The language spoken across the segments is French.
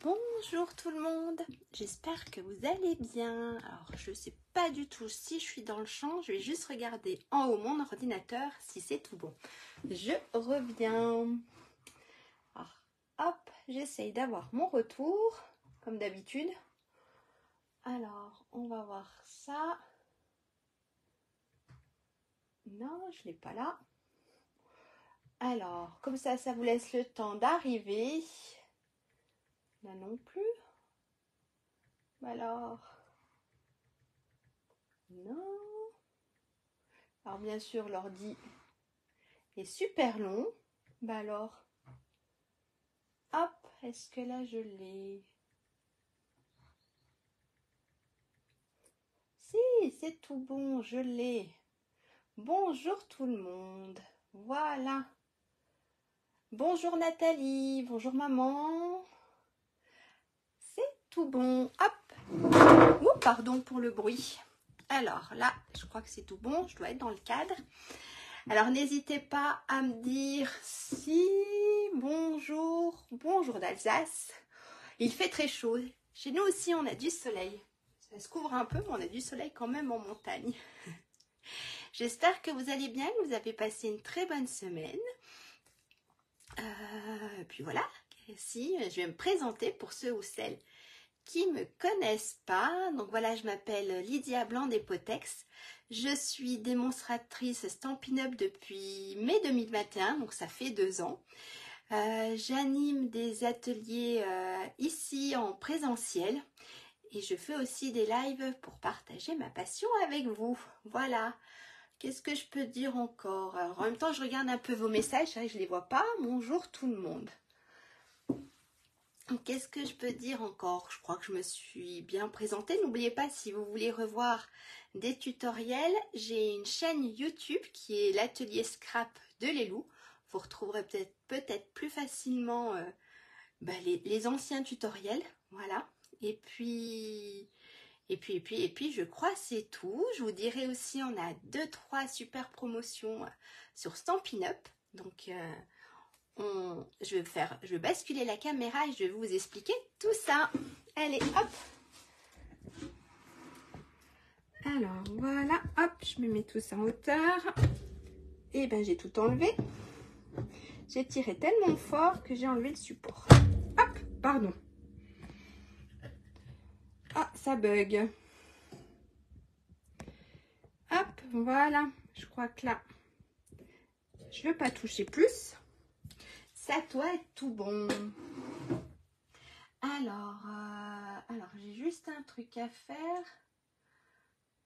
Bonjour tout le monde, j'espère que vous allez bien. Alors je ne sais pas du tout si je suis dans le champ, je vais juste regarder en haut mon ordinateur si c'est tout bon. Je reviens. Alors hop, j'essaye d'avoir mon retour comme d'habitude. Alors on va voir ça. Non, je ne l'ai pas là. Alors comme ça vous laisse le temps d'arriver. Là non plus. Alors, non. Alors bien sûr, l'ordi est super long. Bah alors, hop, est-ce que là je l'ai? Si, c'est tout bon, je l'ai. Bonjour tout le monde. Voilà. Bonjour Nathalie, bonjour maman. C'est tout bon. Hop. Oh, pardon pour le bruit. Alors là, je crois que c'est tout bon, je dois être dans le cadre. Alors n'hésitez pas à me dire si, bonjour d'Alsace. Il fait très chaud. Chez nous aussi on a du soleil. Ça se couvre un peu, mais on a du soleil quand même en montagne. J'espère que vous allez bien, que vous avez passé une très bonne semaine. Puis voilà, si je vais me présenter pour ceux ou celles qui ne me connaissent pas. Donc voilà, je m'appelle Lydia Blanc des Potex. Je suis démonstratrice Stampin' Up depuis mai 2021, donc ça fait 2 ans. J'anime des ateliers ici en présentiel et je fais aussi des lives pour partager ma passion avec vous. Voilà. Qu'est-ce que je peux dire encore? Alors, en même temps, je regarde un peu vos messages, c'est vrai que je ne les vois pas. Bonjour tout le monde. Qu'est-ce que je peux dire encore? Je crois que je me suis bien présentée. N'oubliez pas, si vous voulez revoir des tutoriels, j'ai une chaîne YouTube qui est l'atelier scrap de Lélou. Vous retrouverez peut-être plus facilement les anciens tutoriels. Voilà. Et puis, je crois que c'est tout. Je vous dirai aussi, on a 2-3 super promotions sur Stampin' Up. Donc, je vais basculer la caméra et je vais vous expliquer tout ça. Allez, hop. Alors, voilà, hop, je me mets tout ça en hauteur. Et ben, j'ai tout enlevé. J'ai tiré tellement fort que j'ai enlevé le support. Hop, pardon. Ah, ça bug. Hop, voilà. Je crois que là, je ne veux pas toucher plus. Ça doit être tout bon. Alors j'ai juste un truc à faire.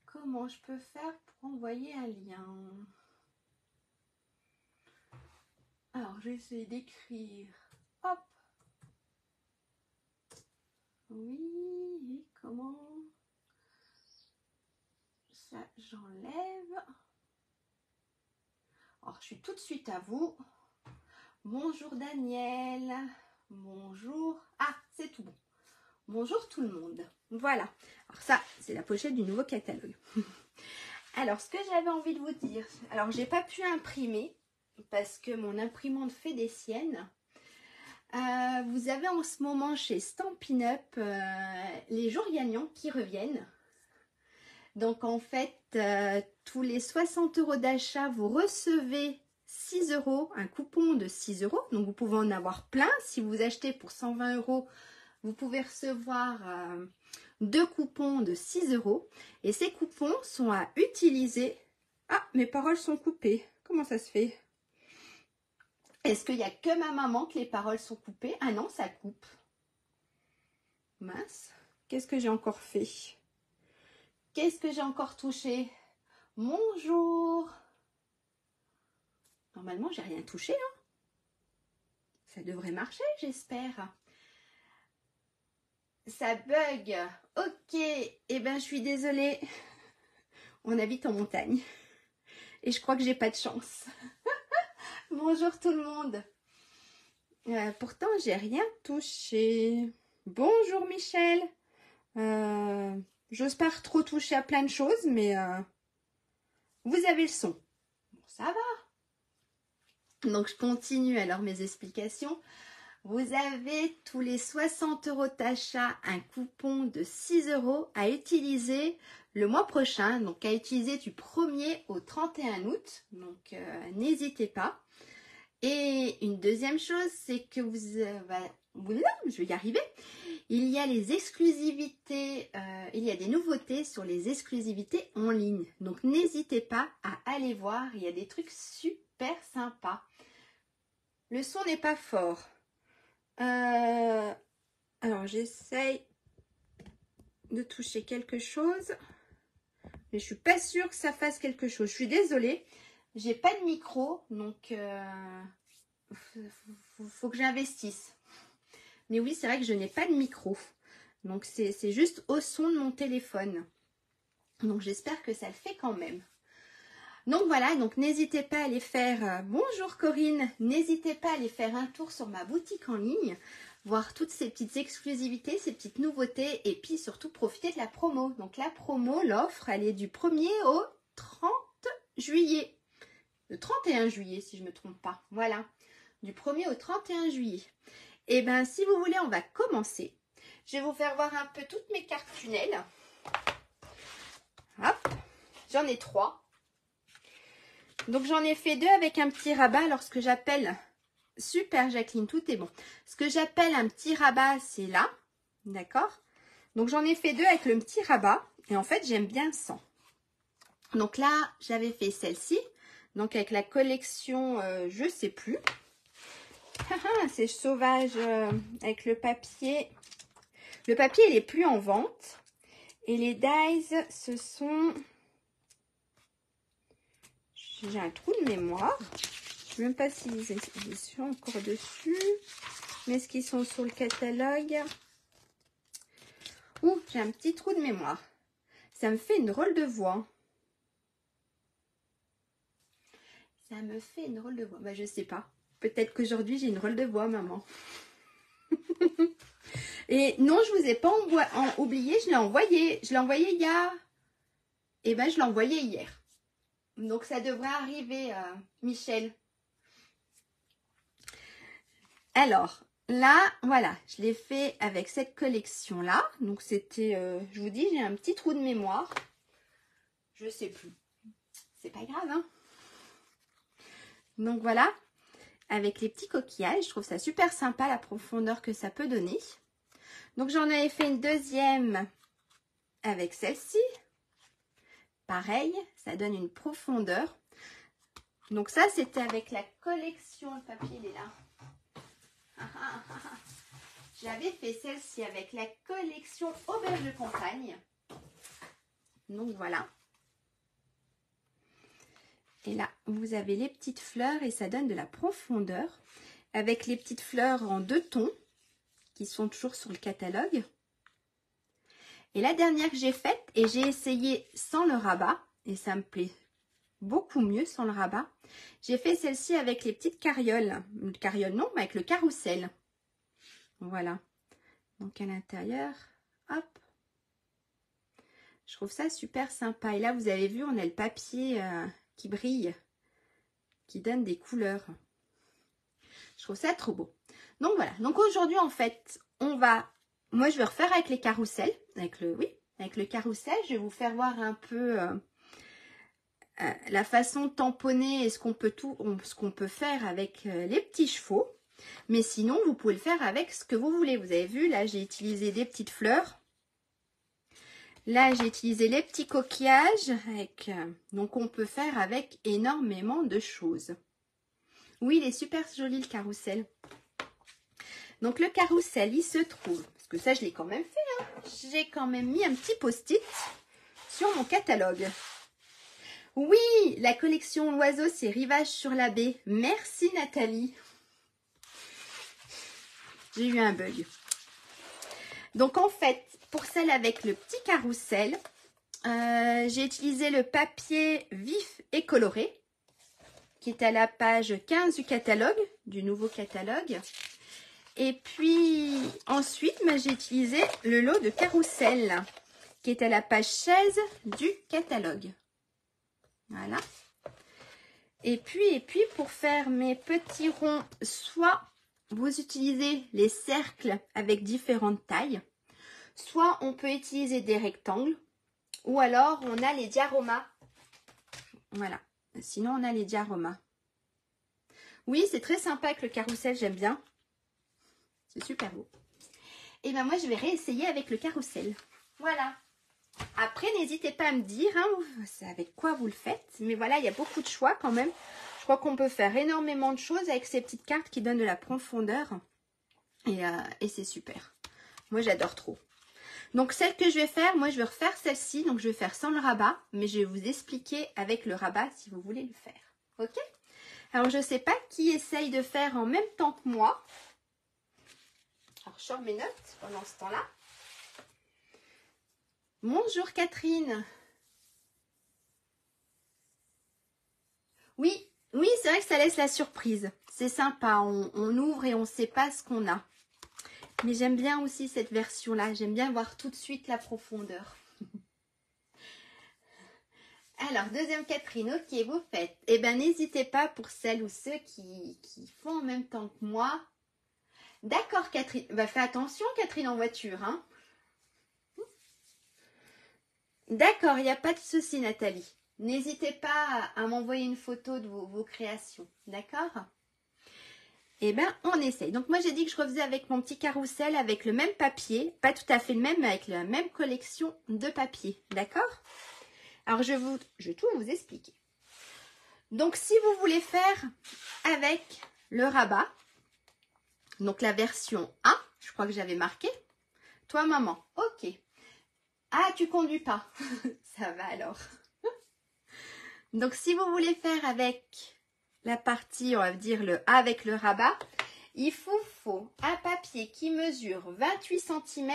Comment je peux faire pour envoyer un lien? Alors, je vais essayer d'écrire. Hop. Oui, et comment? Ça, j'enlève. Alors, je suis tout de suite à vous. Bonjour Daniel. Bonjour. Ah, c'est tout bon. Bonjour tout le monde. Voilà. Alors ça, c'est la pochette du nouveau catalogue. Alors, ce que j'avais envie de vous dire. Alors, j'ai pas pu imprimer parce que mon imprimante fait des siennes. Vous avez en ce moment chez Stampin' Up les jours gagnants qui reviennent. Donc en fait, tous les 60 € d'achat, vous recevez 6 €, un coupon de 6 €. Donc vous pouvez en avoir plein. Si vous achetez pour 120 €, vous pouvez recevoir 2 coupons de 6 €. Et ces coupons sont à utiliser. Ah, mes paroles sont coupées. Comment ça se fait? Est-ce qu'il n'y a que ma maman que les paroles sont coupées? Ah non, ça coupe. Mince. Qu'est-ce que j'ai encore fait? Qu'est-ce que j'ai encore touché? Bonjour. Normalement, j'ai rien touché. Hein. Ça devrait marcher, j'espère. Ça bug. Ok. Eh bien, je suis désolée. On habite en montagne. Et je crois que j'ai pas de chance. Bonjour tout le monde. Pourtant, j'ai rien touché. Bonjour Michel. J'ose pas trop toucher à plein de choses, mais vous avez le son. Bon, ça va. Donc, je continue alors mes explications. Vous avez tous les 60 € d'achat un coupon de 6 € à utiliser le mois prochain. Donc à utiliser du 1er au 31 août. Donc n'hésitez pas. Et une deuxième chose, c'est que je vais y arriver. Il y a les exclusivités, il y a des nouveautés sur les exclusivités en ligne. Donc n'hésitez pas à aller voir, il y a des trucs super sympas. Le son n'est pas fort. Alors j'essaye de toucher quelque chose. Mais je suis pas sûre que ça fasse quelque chose. Je suis désolée. J'ai pas de micro, donc faut que j'investisse. Mais oui, c'est vrai que je n'ai pas de micro. Donc c'est juste au son de mon téléphone. Donc j'espère que ça le fait quand même. Donc voilà, donc n'hésitez pas à aller faire... bonjour Corinne, n'hésitez pas à aller faire un tour sur ma boutique en ligne, voir toutes ces petites exclusivités, ces petites nouveautés et puis surtout profiter de la promo. Donc la promo, l'offre, elle est du 1er au 30 juillet. Le 31 juillet si je ne me trompe pas. Voilà, du 1er au 31 juillet. Et bien si vous voulez, on va commencer. Je vais vous faire voir un peu toutes mes cartes tunnels. Hop, j'en ai 3. Donc j'en ai fait 2 avec un petit rabat. Alors ce que j'appelle, super Jacqueline, tout est bon. Ce que j'appelle un petit rabat, c'est là, d'accord. Donc j'en ai fait 2 avec le petit rabat. Et en fait, j'aime bien 100. Donc là, j'avais fait celle-ci. Donc avec la collection, je sais plus. C'est sauvage avec le papier. Le papier, il est plus en vente. Et les dies, ce sont... J'ai un trou de mémoire. Je ne sais même pas s'ils sont encore dessus. Mais est-ce qu'ils sont sur le catalogue? Ouh, j'ai un petit trou de mémoire. Ça me fait une drôle de voix. Ça me fait une drôle de voix. Bah, je sais pas. Peut-être qu'aujourd'hui, j'ai une drôle de voix, maman. Et non, je vous ai pas oublié. Je l'ai envoyé. Je l'ai envoyé hier. Et ben, je l'ai envoyé hier. Donc, ça devrait arriver, Michel. Alors, là, voilà. Je l'ai fait avec cette collection-là. Donc, c'était, je vous dis, j'ai un petit trou de mémoire. Je sais plus. C'est pas grave, hein. Donc, voilà. Avec les petits coquillages. Je trouve ça super sympa, la profondeur que ça peut donner. Donc, j'en avais fait une deuxième avec celle-ci. Pareil, ça donne une profondeur. Donc ça, c'était avec la collection. Le papier, il est là. J'avais fait celle-ci avec la collection Auberge de Campagne. Donc voilà. Et là, vous avez les petites fleurs et ça donne de la profondeur. Avec les petites fleurs en 2 tons qui sont toujours sur le catalogue. Et la dernière que j'ai faite, et j'ai essayé sans le rabat, et ça me plaît beaucoup mieux sans le rabat. J'ai fait celle-ci avec les petites carrioles. Carrioles non, mais avec le carrousel. Voilà. Donc à l'intérieur, hop. Je trouve ça super sympa. Et là, vous avez vu, on a le papier qui brille, qui donne des couleurs. Je trouve ça trop beau. Donc voilà. Donc aujourd'hui, en fait, on va... Moi, je vais refaire avec les carousels. Avec le carrousel. Je vais vous faire voir un peu la façon de tamponner et ce qu'on peut faire avec les petits chevaux. Mais sinon, vous pouvez le faire avec ce que vous voulez. Vous avez vu, là, j'ai utilisé des petites fleurs. Là, j'ai utilisé les petits coquillages. Donc, on peut faire avec énormément de choses. Oui, il est super joli, le carrousel. Donc, le carrousel, il se trouve... Parce que ça, je l'ai quand même fait. Hein. J'ai quand même mis un petit post-it sur mon catalogue. Oui, la collection L'Oiseau, c'est Rivage sur la baie. Merci, Nathalie. J'ai eu un bug. Donc, en fait, pour celle avec le petit carrousel, j'ai utilisé le papier vif et coloré, qui est à la page 15 du catalogue, du nouveau catalogue. Et puis, ensuite, j'ai utilisé le lot de carrousel, qui est à la page 16 du catalogue. Voilà. Et puis, pour faire mes petits ronds soie vous utilisez les cercles avec différentes tailles. Soit on peut utiliser des rectangles. Ou alors on a les dioramas. Voilà. Sinon on a les dioramas. Oui, c'est très sympa avec le carrousel, j'aime bien. C'est super beau. Et ben moi je vais réessayer avec le carrousel. Voilà. Après n'hésitez pas à me dire c'est avec quoi vous le faites. Mais voilà, il y a beaucoup de choix quand même. Je crois qu'on peut faire énormément de choses avec ces petites cartes qui donnent de la profondeur. Et c'est super. Moi j'adore trop. Donc celle que je vais faire, moi je vais refaire celle-ci. Donc je vais faire sans le rabat. Mais je vais vous expliquer avec le rabat si vous voulez le faire. Ok? Alors je ne sais pas qui essaye de faire en même temps que moi. Alors je sors mes notes pendant ce temps-là. Bonjour Catherine. Oui, oui, c'est vrai que ça laisse la surprise. C'est sympa, on ouvre et on ne sait pas ce qu'on a. Mais j'aime bien aussi cette version-là. J'aime bien voir tout de suite la profondeur. Alors, deuxième Catherine, ok, vous faites. Eh bien, n'hésitez pas pour celles ou ceux qui font en même temps que moi. D'accord, Catherine. Bah, fais attention, Catherine, en voiture. Hein. D'accord, il n'y a pas de souci, Nathalie. N'hésitez pas à m'envoyer une photo de vos créations. D'accord? Eh bien, on essaye. Donc, moi, j'ai dit que je refaisais avec mon petit carrousel, avec le même papier. Pas tout à fait le même, mais avec la même collection de papier. D'accord? Alors, je vais tout vous expliquer. Donc, si vous voulez faire avec le rabat, donc la version 1, je crois que j'avais marqué. Toi, maman, ok. Ah, tu conduis pas. Ça va alors. Donc, si vous voulez faire avec la partie, on va dire le A avec le rabat, il vous faut un papier qui mesure 28 cm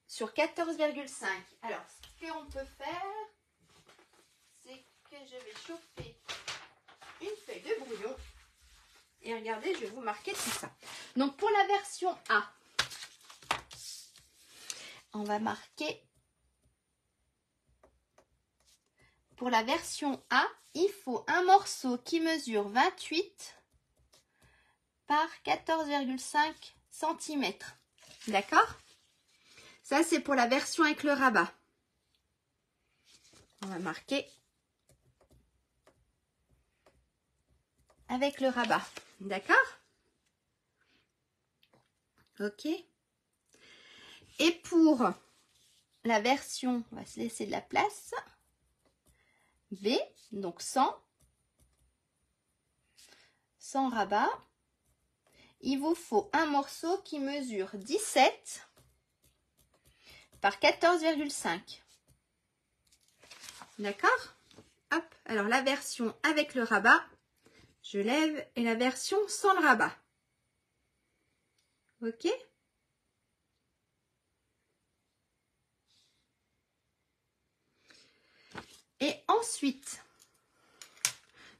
sur 14,5. Alors, ce qu'on peut faire, c'est que je vais chauffer une feuille de brouillon. Et regardez, je vais vous marquer tout ça. Donc, pour la version A, on va marquer... Pour la version A, il faut un morceau qui mesure 28 par 14,5 cm. D'accord? Ça, c'est pour la version avec le rabat. On va marquer avec le rabat. D'accord? Ok. Et pour la version, on va se laisser de la place. B, donc sans rabat. Il vous faut un morceau qui mesure 17 par 14,5. D'accord? Hop, alors la version avec le rabat, je lève, et la version sans le rabat. Ok? Et ensuite,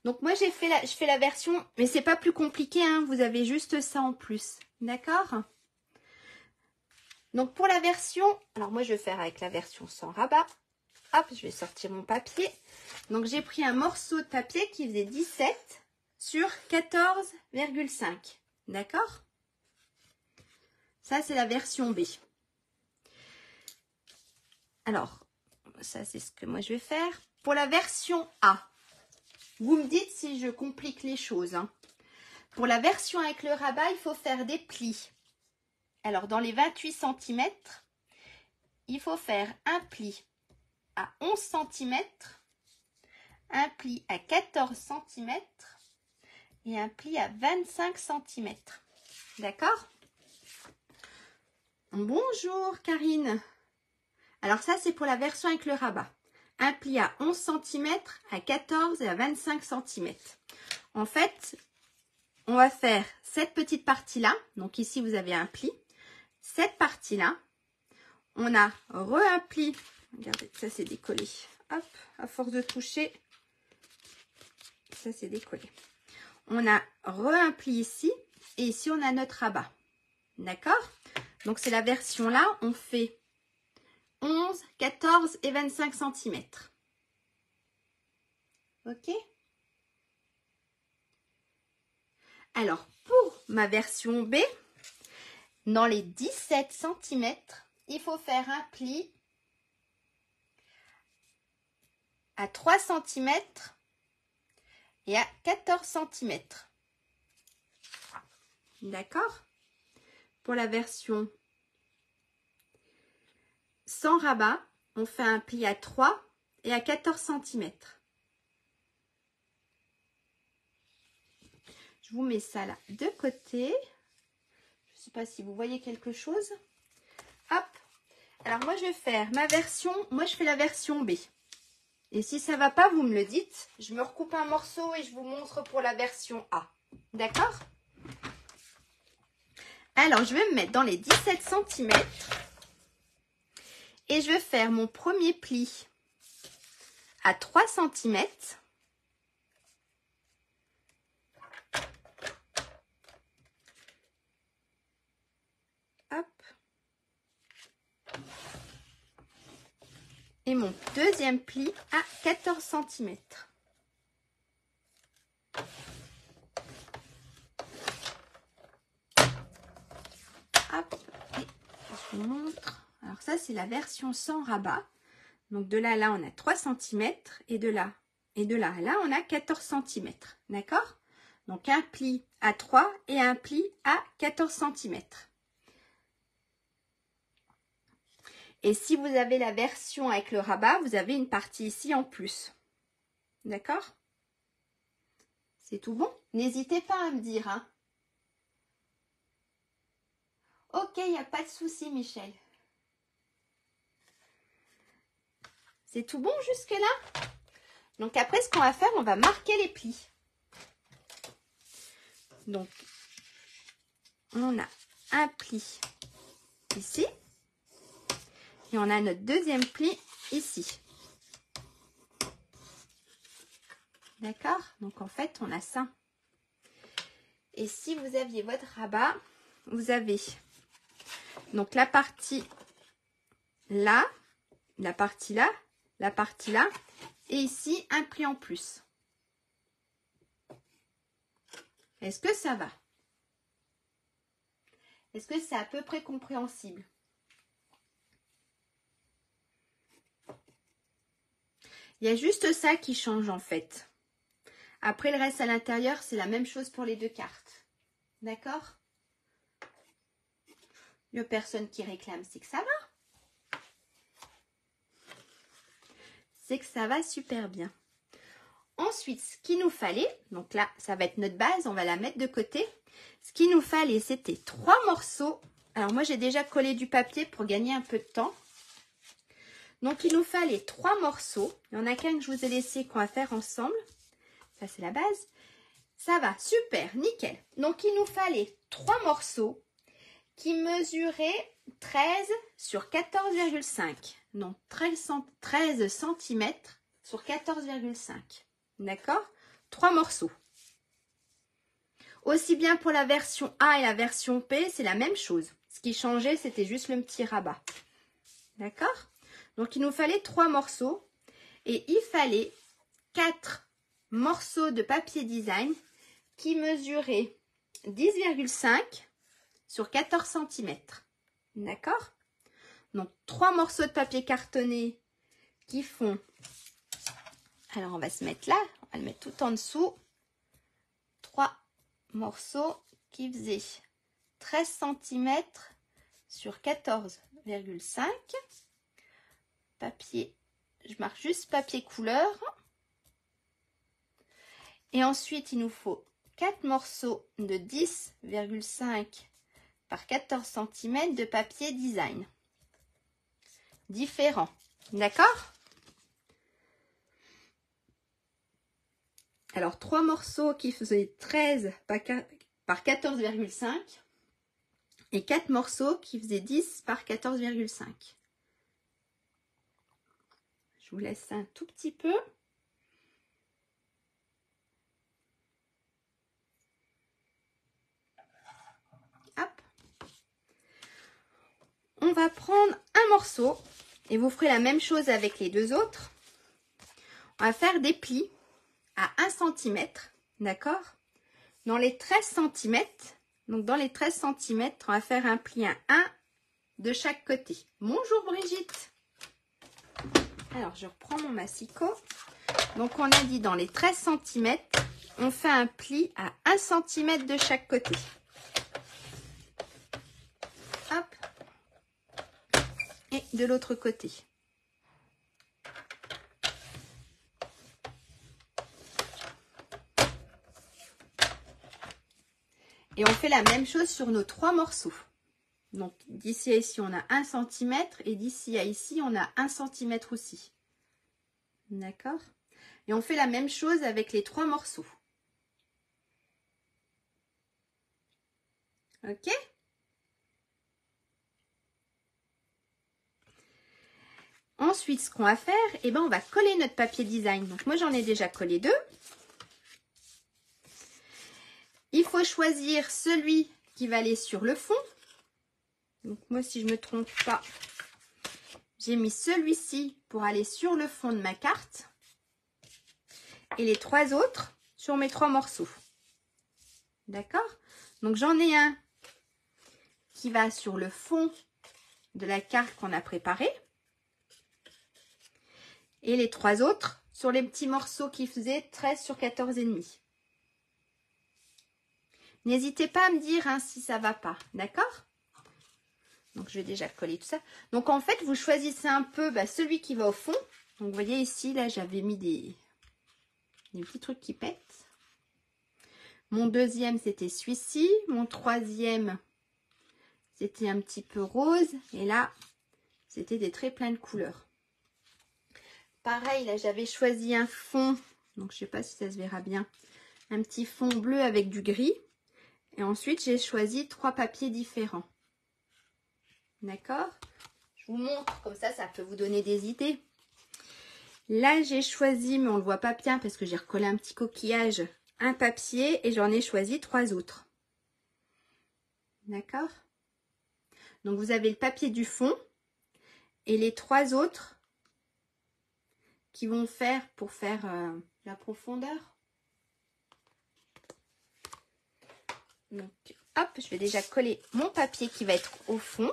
donc moi je fais la version, mais c'est pas plus compliqué, hein, vous avez juste ça en plus. D'accord? Donc pour la version, alors moi je vais faire avec la version sans rabat. Hop, je vais sortir mon papier. Donc j'ai pris un morceau de papier qui faisait 17 sur 14,5. D'accord? Ça c'est la version B. Alors, ça c'est ce que moi je vais faire. Pour la version A, vous me dites si je complique les choses. Hein. Pour la version avec le rabat, il faut faire des plis. Alors dans les 28 cm, il faut faire un pli à 11 cm, un pli à 14 cm et un pli à 25 cm. D'accord? Bonjour Karine. Alors ça c'est pour la version avec le rabat. Un pli à 11 cm, à 14 et à 25 cm. En fait, on va faire cette petite partie-là. Donc ici vous avez un pli. Cette partie-là, on a un pli. Regardez, ça c'est décollé. Hop, à force de toucher, ça c'est décollé. On a un pli ici et ici on a notre rabat. D'accord? Donc c'est la version là, on fait 11, 14 et 25 cm. Ok? Alors pour ma version B, dans les 17 cm, il faut faire un pli à 3 cm et à 14 cm. D'accord? Pour la version sans rabat, on fait un pli à 3 et à 14 cm. Je vous mets ça là de côté. Je ne sais pas si vous voyez quelque chose. Hop. Alors moi je vais faire ma version, moi je fais la version B. Et si ça ne va pas, vous me le dites. Je me recoupe un morceau et je vous montre pour la version A. D'accord? Alors, je vais me mettre dans les 17 cm. Et je vais faire mon premier pli à 3 cm. Hop. Et mon deuxième pli à 14 cm. Hop, et je vous montre. Alors ça, c'est la version sans rabat. Donc de là à là, on a 3 cm et de là à là, on a 14 cm. D'accord? Donc un pli à 3 et un pli à 14 cm. Et si vous avez la version avec le rabat, vous avez une partie ici en plus. D'accord? C'est tout bon? N'hésitez pas à me dire, hein. Ok, il n'y a pas de souci, Michel. C'est tout bon jusque-là? Donc après, ce qu'on va faire, on va marquer les plis. Donc, on a un pli ici. Et on a notre deuxième pli ici. D'accord? Donc en fait, on a ça. Et si vous aviez votre rabat, vous avez donc la partie là, la partie là, la partie là, et ici un pli en plus. Est-ce que ça va? Est-ce que c'est à peu près compréhensible? Il y a juste ça qui change en fait. Après le reste à l'intérieur, c'est la même chose pour les deux cartes. D'accord? Il n'y a personne qui réclame, c'est que ça va. C'est que ça va super bien. Ensuite, ce qu'il nous fallait, donc là, ça va être notre base, on va la mettre de côté. Ce qu'il nous fallait, c'était 3 morceaux. Alors moi, j'ai déjà collé du papier pour gagner un peu de temps. Donc, il nous fallait 3 morceaux. Il y en a qu'un que je vous ai laissé qu'on va faire ensemble. Ça, c'est la base. Ça va, super, nickel. Donc, il nous fallait 3 morceaux qui mesuraient 13 sur 14,5. Donc, 13 cm sur 14,5. D'accord? 3 morceaux. Aussi bien pour la version A et la version P, c'est la même chose. Ce qui changeait, c'était juste le petit rabat. D'accord? Donc, il nous fallait 3 morceaux. Et il fallait 4 morceaux de papier design qui mesuraient 10,5 sur 14 cm. D'accord? Donc, 3 morceaux de papier cartonné qui font... Alors, on va se mettre là. On va le mettre tout en dessous. 3 morceaux qui faisaient 13 cm sur 14,5. Papier, je marque juste papier couleur. Et ensuite, il nous faut 4 morceaux de 10,5 par 14 cm de papier design. Différents. D'accord? Alors, 3 morceaux qui faisaient 13 par 14,5 et 4 morceaux qui faisaient 10 par 14,5. Je vous laisse un tout petit peu. Hop. On va prendre un morceau et vous ferez la même chose avec les deux autres. On va faire des plis à 1 cm, d'accord? Dans les 13 cm Donc dans les 13 cm, on va faire un pli à 1 de chaque côté. Bonjour Brigitte. Alors je reprends mon massicot. Donc on a dit dans les 13 cm, on fait un pli à 1 cm de chaque côté. Hop. Et de l'autre côté. Et on fait la même chose sur nos 3 morceaux. Donc d'ici à ici, on a 1 cm et d'ici à ici, on a 1 cm aussi. D'accord? Et on fait la même chose avec les 3 morceaux. Ok? Ensuite, ce qu'on va faire, eh ben, on va coller notre papier design. Donc moi, j'en ai déjà collé 2. Il faut choisir celui qui va aller sur le fond. Donc moi, si je ne me trompe pas, j'ai mis celui-ci pour aller sur le fond de ma carte. Et les 3 autres sur mes 3 morceaux. D'accord? Donc j'en ai un qui va sur le fond de la carte qu'on a préparée. Et les 3 autres sur les petits morceaux qui faisaient 13 sur 14,5. N'hésitez pas à me dire hein, si ça va pas, d'accord? Donc je vais déjà coller tout ça. Donc en fait, vous choisissez un peu celui qui va au fond. Donc vous voyez ici, là j'avais mis des petits trucs qui pètent. Mon deuxième c'était celui-ci. Mon troisième c'était un petit peu rose. Et là, c'était des traits pleins de couleurs. Pareil, là j'avais choisi un fond. Donc je sais pas si ça se verra bien. Un petit fond bleu avec du gris. Et ensuite, j'ai choisi 3 papiers différents. D'accord? Je vous montre, comme ça peut vous donner des idées. Là, j'ai choisi, mais on ne le voit pas bien parce que j'ai recollé un petit coquillage, un papier et j'en ai choisi 3 autres. D'accord? Donc, vous avez le papier du fond et les 3 autres qui vont faire pour faire la profondeur. Donc, hop, je vais déjà coller mon papier qui va être au fond.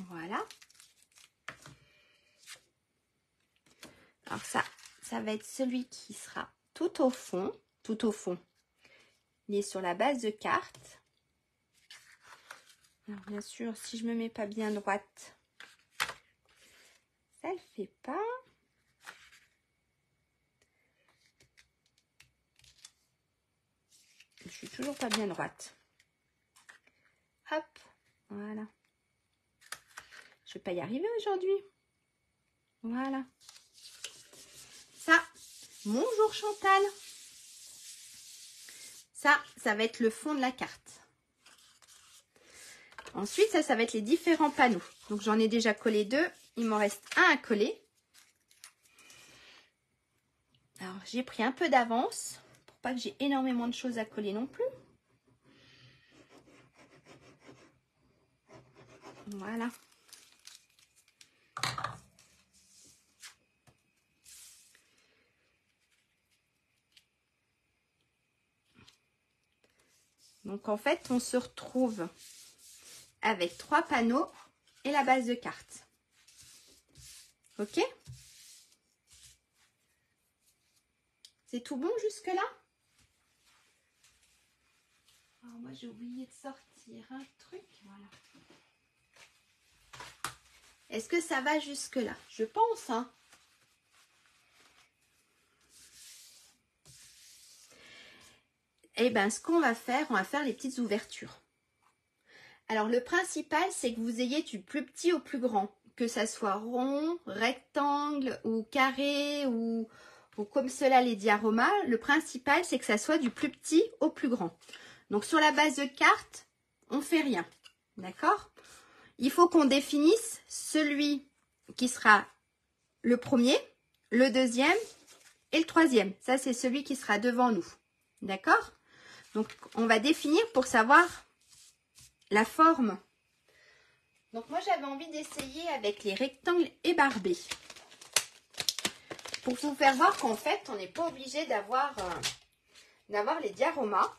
Voilà. Alors ça va être celui qui sera tout au fond. Tout au fond. Il est sur la base de carte. Alors bien sûr, si je me mets pas bien droite, ça le fait pas. Je suis toujours pas bien droite. Hop, voilà. Je vais pas y arriver aujourd'hui. Voilà. Ça, bonjour Chantal. Ça va être le fond de la carte. Ensuite, ça va être les différents panneaux. Donc, j'en ai déjà collé 2. Il m'en reste un à coller. Alors, j'ai pris un peu d'avance pour pas que j'ai énormément de choses à coller non plus. Voilà. Donc, en fait, on se retrouve avec 3 panneaux et la base de carte. Ok? C'est tout bon jusque-là? Alors, moi, j'ai oublié de sortir un truc. Voilà. Est-ce que ça va jusque-là? Je pense, hein. Eh bien, ce qu'on va faire, on va faire les petites ouvertures. Alors, le principal, c'est que vous ayez du plus petit au plus grand. Que ça soit rond, rectangle ou carré ou comme cela les dioramas. Le principal, c'est que ça soit du plus petit au plus grand. Donc, sur la base de carte, on ne fait rien. D'accord? Il faut qu'on définisse celui qui sera le premier, le deuxième et le troisième. Ça, c'est celui qui sera devant nous. D'accord? Donc, on va définir pour savoir la forme Donc moi j'avais envie d'essayer avec les rectangles ébarbés. Pour vous faire voir qu'en fait on n'est pas obligé d'avoir les dioramas.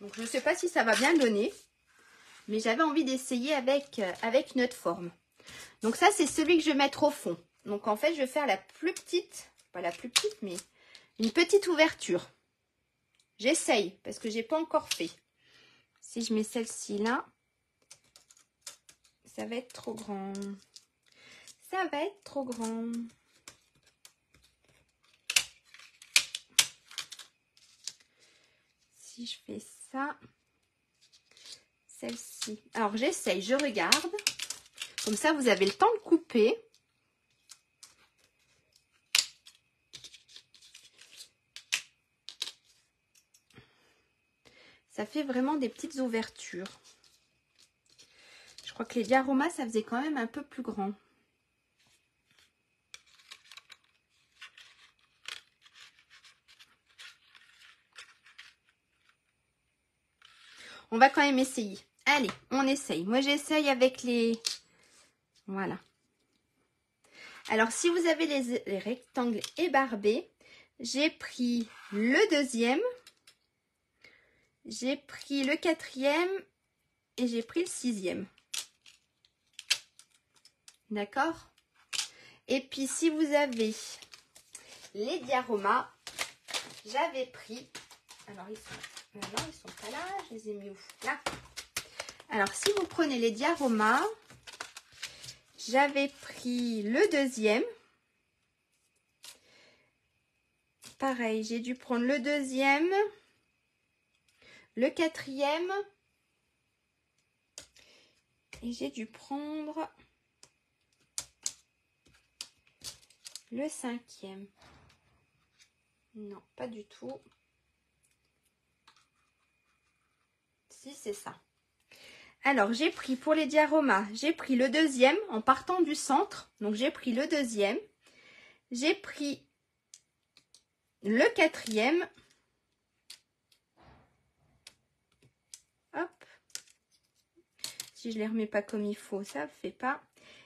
Donc je ne sais pas si ça va bien donner. Mais j'avais envie d'essayer avec notre forme. Donc ça c'est celui que je vais mettre au fond. Donc en fait je vais faire la plus petite. Pas la plus petite mais une petite ouverture. J'essaye parce que j'ai pas encore fait. Si je mets celle-ci là. Ça va être trop grand. Ça va être trop grand. Si je fais ça, celle-ci. Alors j'essaye, je regarde. Comme ça, vous avez le temps de couper. Ça fait vraiment des petites ouvertures. Je crois que les dioramas, ça faisait quand même un peu plus grand. On va quand même essayer. Allez, on essaye. Moi, j'essaye avec les... Voilà. Alors, si vous avez les rectangles ébarbés, j'ai pris le deuxième, j'ai pris le quatrième et j'ai pris le sixième. D'accord? Et puis, si vous avez les dioramas, j'avais pris... Alors, ils sont pas là. Je les ai mis où? Là. Alors, si vous prenez les dioramas, j'avais pris le deuxième. Pareil, j'ai dû prendre le deuxième, le quatrième et j'ai dû prendre le cinquième. Non, pas du tout. Si, c'est ça. Alors, j'ai pris pour les dioramas, j'ai pris le deuxième en partant du centre. Donc, j'ai pris le deuxième. J'ai pris le quatrième. Hop. Si je ne les remets pas comme il faut, ça ne fait pas.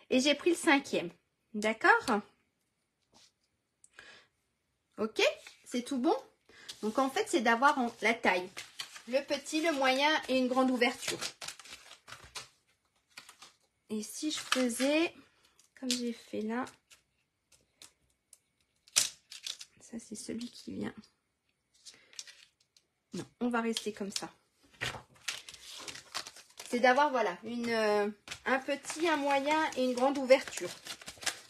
Et j'ai pris le cinquième. D'accord? Ok? C'est tout bon? Donc, en fait, c'est d'avoir la taille. Le petit, le moyen et une grande ouverture. Et si je faisais, comme j'ai fait là, ça c'est celui qui vient. Non, on va rester comme ça. C'est d'avoir, voilà, un petit, un moyen et une grande ouverture.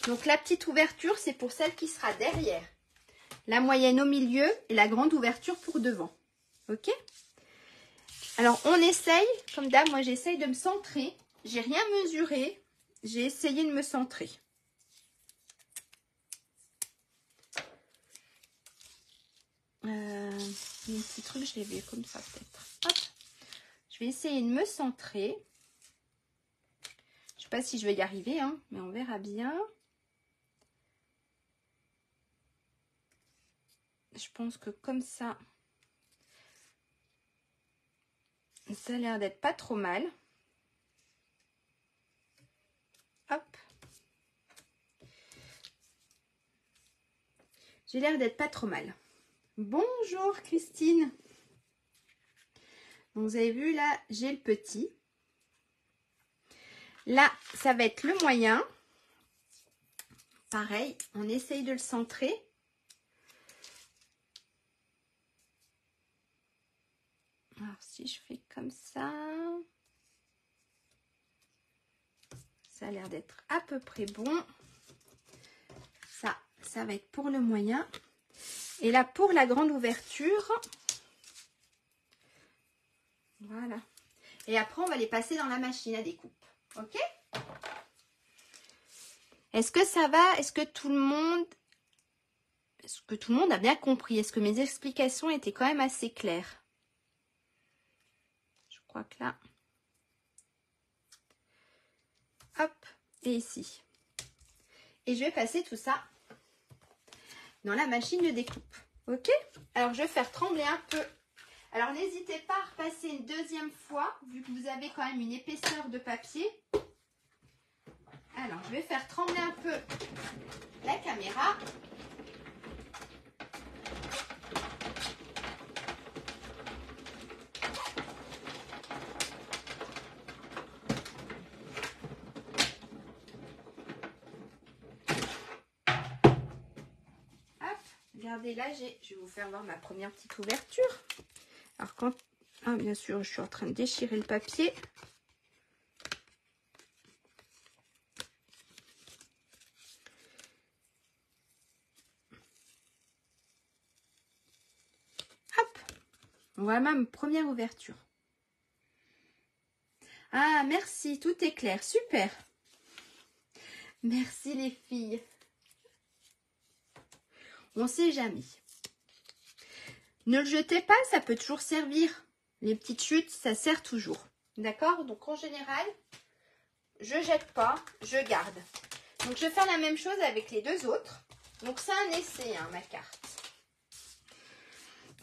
Donc la petite ouverture, c'est pour celle qui sera derrière. La moyenne au milieu et la grande ouverture pour devant. Ok? Alors on essaye, comme d'hab, moi j'essaye de me centrer. J'ai rien mesuré. J'ai essayé de me centrer. Les petits trucs, je les vais comme ça peut-être. Hop. Je vais essayer de me centrer. Je ne sais pas si je vais y arriver, hein, mais on verra bien. Je pense que comme ça, ça a l'air d'être pas trop mal. Hop. J'ai l'air d'être pas trop mal. Bonjour Christine. Donc, vous avez vu là, j'ai le petit. Là, ça va être le moyen. Pareil, on essaye de le centrer. Alors, si je fais comme ça, ça a l'air d'être à peu près bon. Ça va être pour le moyen. Et là, pour la grande ouverture, voilà. Et après, on va les passer dans la machine à découpe. Ok? Est-ce que ça va? Est-ce que tout le monde a bien compris? Est-ce que mes explications étaient quand même assez claires? Je crois que là. Hop. Et ici. Et je vais passer tout ça dans la machine de découpe. Ok? Alors, je vais faire trembler un peu. Alors, n'hésitez pas à repasser une deuxième fois, vu que vous avez quand même une épaisseur de papier. Alors, je vais faire trembler un peu la caméra. Hop, regardez là, je vais vous faire voir ma première petite ouverture. Alors quand, bien sûr, je suis en train de déchirer le papier. Hop, voilà ma première ouverture. Ah, merci, tout est clair, super. Merci les filles. On ne sait jamais. Ne le jetez pas, ça peut toujours servir. Les petites chutes, ça sert toujours. D'accord? Donc en général, je jette pas, je garde. Donc je vais faire la même chose avec les deux autres. Donc c'est un essai, hein, ma carte.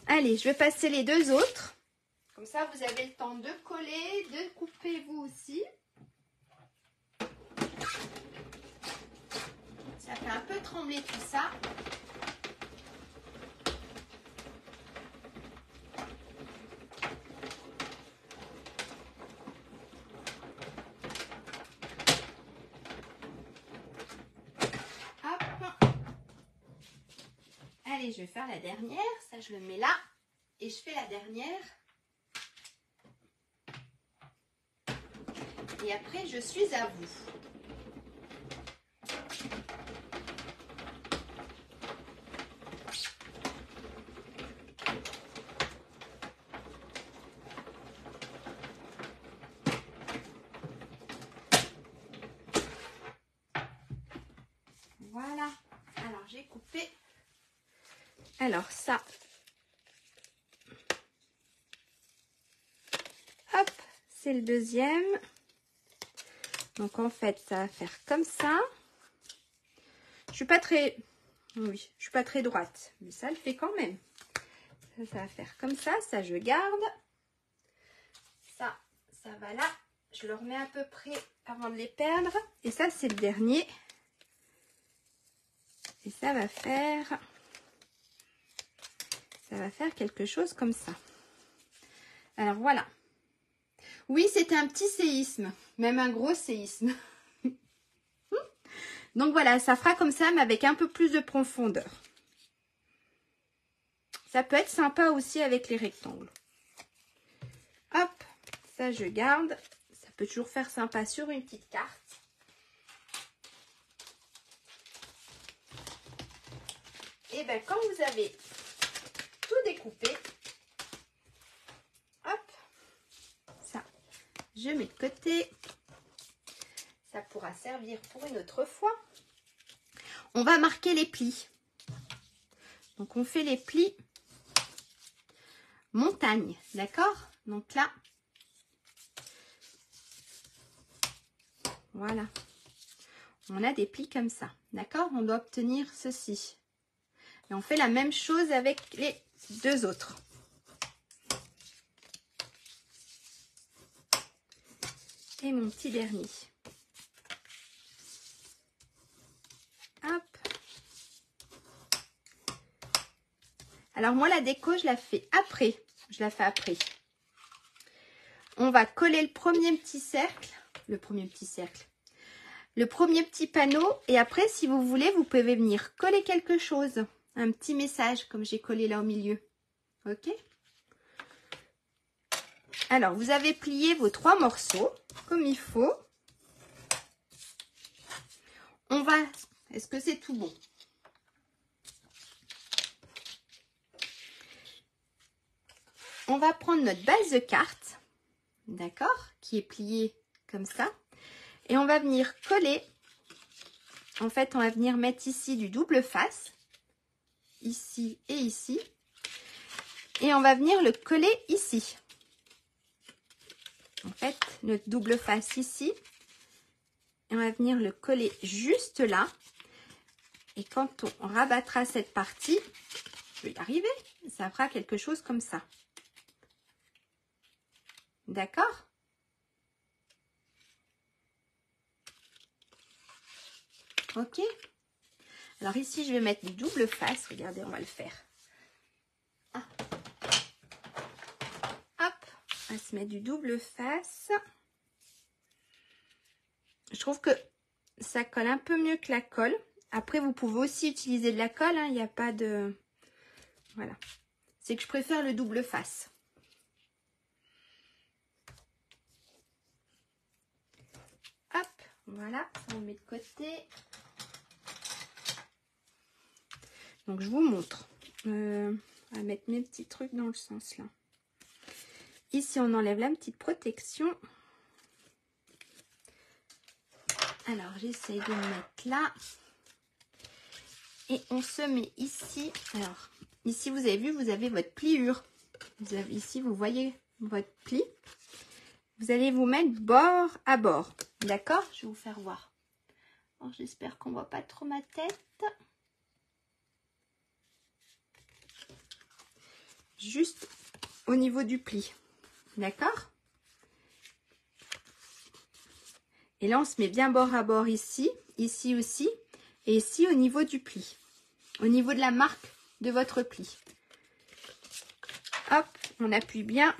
Allez, je vais passer les deux autres. Comme ça, vous avez le temps de coller, de couper vous aussi. Ça fait un peu trembler tout ça. Hop. Allez, je vais faire la dernière. Ça, je le mets là. Et je fais la dernière. Et après, je suis à vous. Voilà. Alors, j'ai coupé. Alors, ça. Hop, c'est le deuxième. Donc, en fait, ça va faire comme ça. Je suis pas très... Oui, je suis pas très droite. Mais ça le fait quand même. Ça va faire comme ça. Ça, je garde. Ça va là. Je le remets à peu près avant de les perdre. Et ça, c'est le dernier. Et ça va faire quelque chose comme ça. Alors, voilà. Oui, c'était un petit séisme. Même un gros séisme. Donc, voilà, ça fera comme ça, mais avec un peu plus de profondeur. Ça peut être sympa aussi avec les rectangles. Hop, ça, je garde. Ça peut toujours faire sympa sur une petite carte. Et bien, quand vous avez tout découpé, hop, ça, je mets de côté. Ça pourra servir pour une autre fois. On va marquer les plis. Donc, on fait les plis montagne, d'accord? Donc là, voilà. On a des plis comme ça, d'accord? On doit obtenir ceci. Et on fait la même chose avec les deux autres. Et mon petit dernier. Hop. Alors moi, la déco, je la fais après. Je la fais après. On va coller le premier petit cercle. Le premier petit panneau. Et après, si vous voulez, vous pouvez venir coller quelque chose. Un petit message, comme j'ai collé là au milieu. Ok? Alors, vous avez plié vos 3 morceaux, comme il faut. On va... Est-ce que c'est tout bon? On va prendre notre base de carte, d'accord? Qui est pliée comme ça. Et on va venir coller. En fait, on va venir mettre ici du double face. Ici et ici. Et on va venir le coller ici. En fait, notre double face ici. Et on va venir le coller juste là. Et quand on rabattra cette partie, je vais y arriver, ça fera quelque chose comme ça. D'accord? Ok. Alors ici, je vais mettre du double face. Regardez, on va le faire. Ah. Hop, on va se mettre du double face. Je trouve que ça colle un peu mieux que la colle. Après, vous pouvez aussi utiliser de la colle. Il n'y a pas de... Voilà. C'est que je préfère le double face. Hop, voilà. Ça, on met de côté. Donc, je vous montre. On va mettre mes petits trucs dans le sens là. Ici, on enlève la petite protection. Alors, j'essaye de me mettre là. Et on se met ici. Alors, ici, vous avez vu, vous avez votre pliure. Ici, vous voyez votre pli. Vous allez vous mettre bord à bord. D'accord? Je vais vous faire voir. J'espère qu'on ne voit pas trop ma tête. Juste au niveau du pli. D'accord? Et là, on se met bien bord à bord ici. Ici aussi. Et ici, au niveau du pli. Au niveau de la marque de votre pli. Hop, on appuie bien.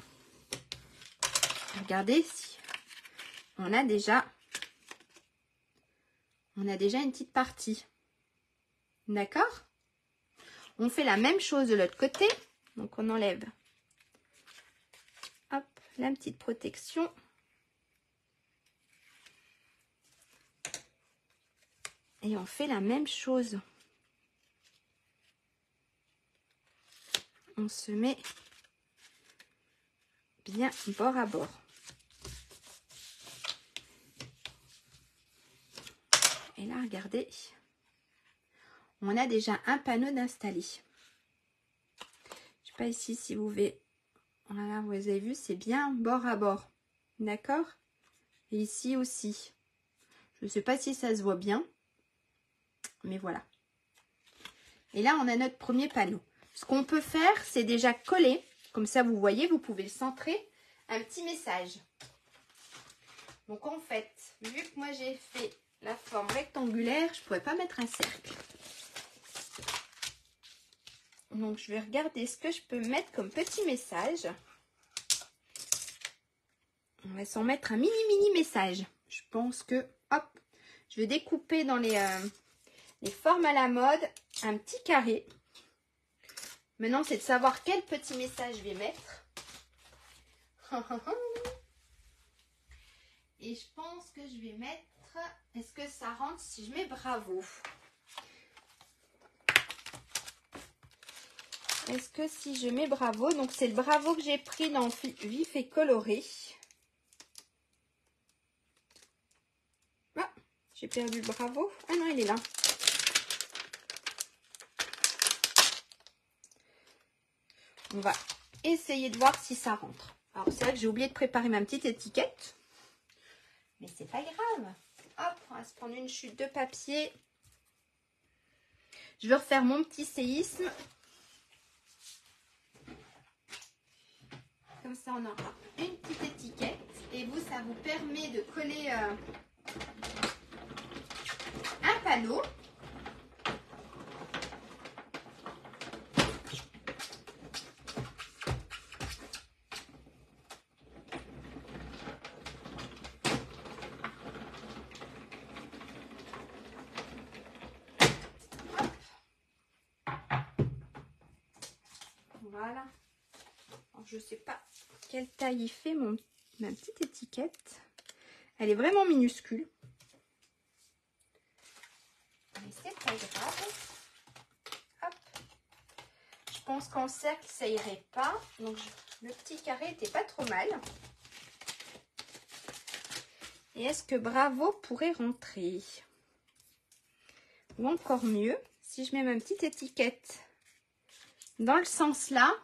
Regardez, si on a déjà une petite partie. D'accord? On fait la même chose de l'autre côté. Donc, on enlève hop, la petite protection. Et on fait la même chose. On se met bien bord à bord. Et là, regardez, on a déjà un panneau d'installer. Je ne sais pas ici si vous voyez. Voilà, vous avez vu, c'est bien bord à bord. D'accord? Et ici aussi. Je ne sais pas si ça se voit bien. Mais voilà. Et là, on a notre premier panneau. Ce qu'on peut faire, c'est déjà coller. Comme ça, vous voyez, vous pouvez le centrer. Un petit message. Donc, en fait, vu que moi, j'ai fait la forme rectangulaire, je ne pourrais pas mettre un cercle. Donc, je vais regarder ce que je peux mettre comme petit message. On va s'en mettre un mini message. Je pense que, hop, je vais découper dans les formes à la mode un petit carré. Maintenant, c'est de savoir quel petit message je vais mettre. Et je pense que je vais mettre... Est-ce que ça rentre si je mets bravo? Est-ce que si je mets bravo, donc c'est le bravo que j'ai pris dans Vif et Coloré. Ah, j'ai perdu le bravo. Ah non, il est là. On va essayer de voir si ça rentre. Alors, c'est vrai que j'ai oublié de préparer ma petite étiquette. Mais c'est pas grave. Hop, on va se prendre une chute de papier. Je vais refaire mon petit séisme. Comme ça, on aura une petite étiquette. Et vous, ça vous permet de coller un panneau. Voilà. Alors, je ne sais pas quelle taille il fait ma petite étiquette. Elle est vraiment minuscule. Mais c'est pas grave. Hop. Je pense qu'en cercle, ça irait pas. Donc, le petit carré était pas trop mal. Et est-ce que bravo pourrait rentrer? Ou encore mieux, si je mets ma petite étiquette dans le sens là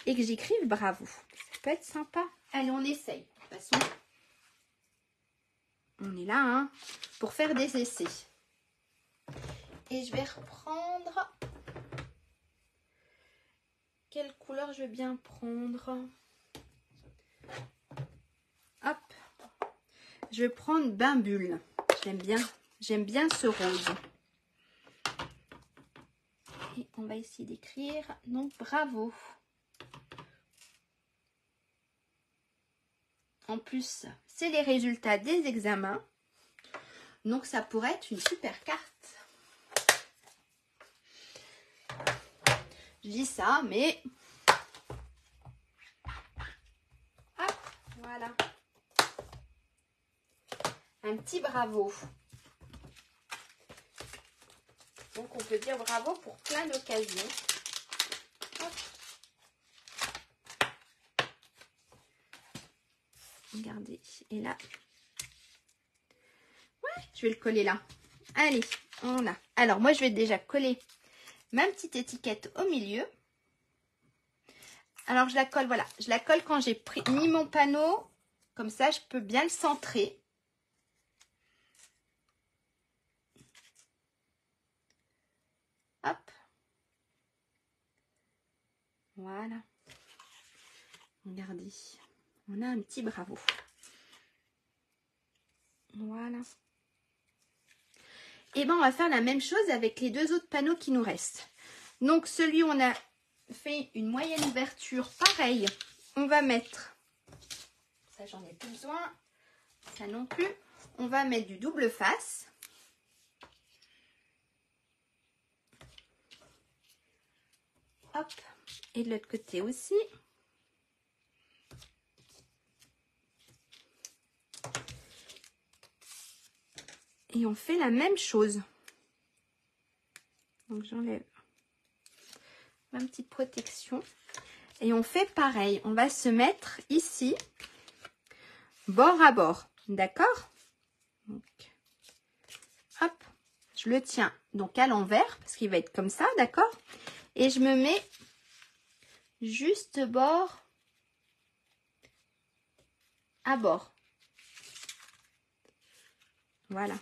et que j'écrive bravo. Ça peut être sympa. Allez, on essaye. De toute façon, on est là hein, pour faire des essais. Et je vais reprendre... Quelle couleur je vais bien prendre? Hop. Je vais prendre Bain Bulle. J'aime bien J'aime bien ce rose. Et on va essayer d'écrire. Donc, bravo. En plus, c'est les résultats des examens. Donc, ça pourrait être une super carte. Je dis ça, mais... Hop, voilà. Un petit bravo. Donc, on peut dire bravo pour plein d'occasions. Regardez. Et là. Ouais, je vais le coller là. Allez, on a. Alors, moi, je vais déjà coller ma petite étiquette au milieu. Alors, je la colle, voilà. Je la colle quand j'ai mis mon panneau. Comme ça, je peux bien le centrer. Hop. Voilà. Regardez. On a un petit bravo. Voilà. Et ben on va faire la même chose avec les deux autres panneaux qui nous restent. Donc celui où on a fait une moyenne ouverture, pareil. On va mettre, ça j'en ai plus besoin, ça non plus. On va mettre du double face. Hop. Et de l'autre côté aussi. Et on fait la même chose. Donc j'enlève ma petite protection. Et on fait pareil. On va se mettre ici, bord à bord. D'accord? Hop. Je le tiens donc à l'envers parce qu'il va être comme ça. D'accord? Et je me mets juste bord à bord. Voilà.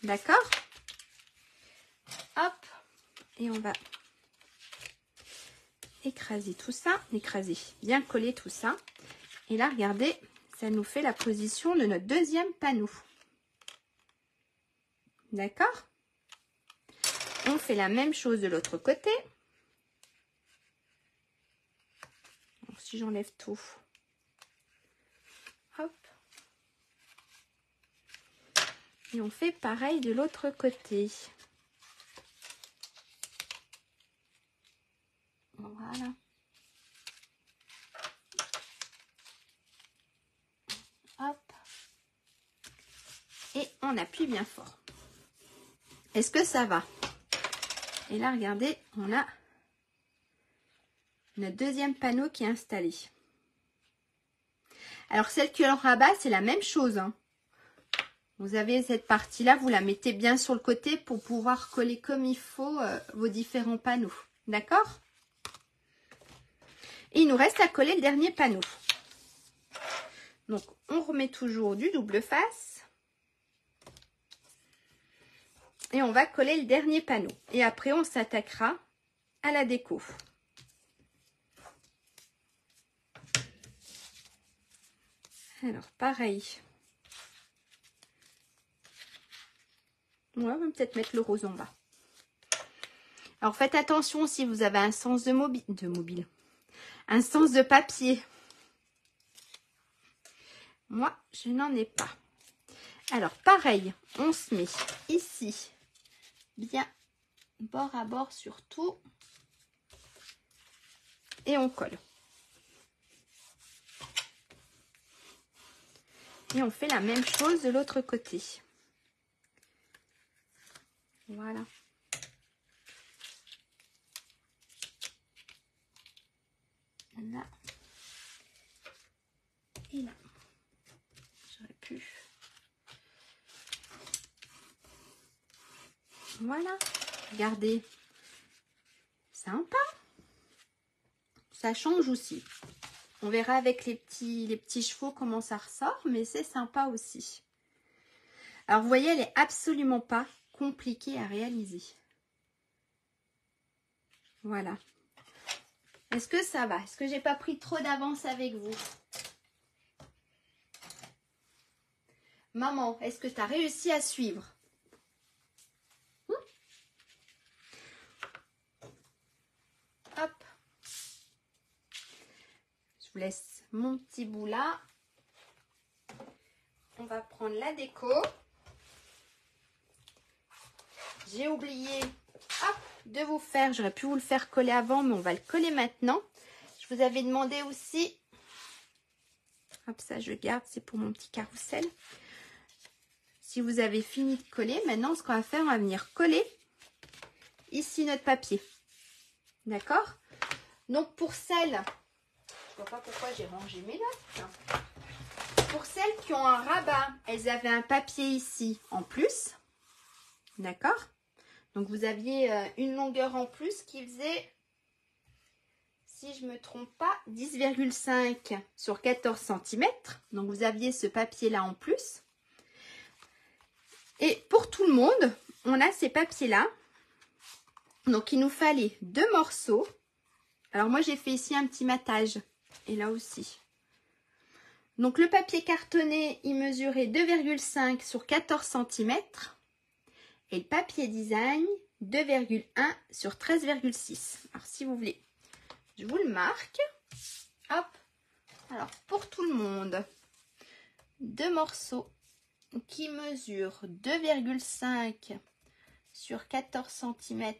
D'accord? Hop. Et on va écraser tout ça. Écraser. Bien coller tout ça. Et là, regardez, ça nous fait la position de notre deuxième panneau. D'accord? On fait la même chose de l'autre côté. Donc, si j'enlève tout. Hop. Et on fait pareil de l'autre côté. Voilà. Hop. Et on appuie bien fort. Est-ce que ça va? Et là, regardez, on a notre deuxième panneau qui est installé. Alors, celle qui est en rabat, c'est la même chose. Hein. Vous avez cette partie-là, vous la mettez bien sur le côté pour pouvoir coller comme il faut vos différents panneaux. D'accord? Et il nous reste à coller le dernier panneau. Donc, on remet toujours du double face. Et on va coller le dernier panneau. Et après, on s'attaquera à la déco. Alors, pareil. On va peut-être mettre le rose en bas. Alors, faites attention si vous avez un sens de mobile. Un sens de papier. Moi, je n'en ai pas. Alors, pareil, on se met ici, bien bord à bord surtout. Et on colle. Et on fait la même chose de l'autre côté. Voilà. Là. Et là. J'aurais pu. Voilà. Regardez. Sympa. Ça change aussi. On verra avec les petits chevaux comment ça ressort, mais c'est sympa aussi. Alors, vous voyez, elle n'est absolument pas compliquée à réaliser. Voilà. Est-ce que ça va? Est-ce que j'ai pas pris trop d'avance avec vous? Maman, est-ce que tu as réussi à suivre? vous laisse mon petit bout là. On va prendre la déco. J'ai oublié de vous faire, j'aurais pu vous le faire coller avant, mais on va le coller maintenant. Je vous avais demandé aussi, hop, ça je garde, c'est pour mon petit carrousel. Si vous avez fini de coller, maintenant ce qu'on va faire, on va venir coller ici notre papier. D'accord? Donc pour celles, je vois pas pourquoi j'ai rangé mes notes. Pour celles qui ont un rabat, elles avaient un papier ici en plus. D'accord? Donc vous aviez une longueur en plus qui faisait, si je ne me trompe pas, 10,5 sur 14 cm. Donc vous aviez ce papier là en plus. Et pour tout le monde, on a ces papiers là. Donc il nous fallait 2 morceaux. Alors moi j'ai fait ici un petit matage. Et là aussi. Donc le papier cartonné, il mesurait 2,5 sur 14 cm. Et le papier design, 2,1 sur 13,6. Alors si vous voulez, je vous le marque. Hop. Alors pour tout le monde, 2 morceaux qui mesurent 2,5 sur 14 cm.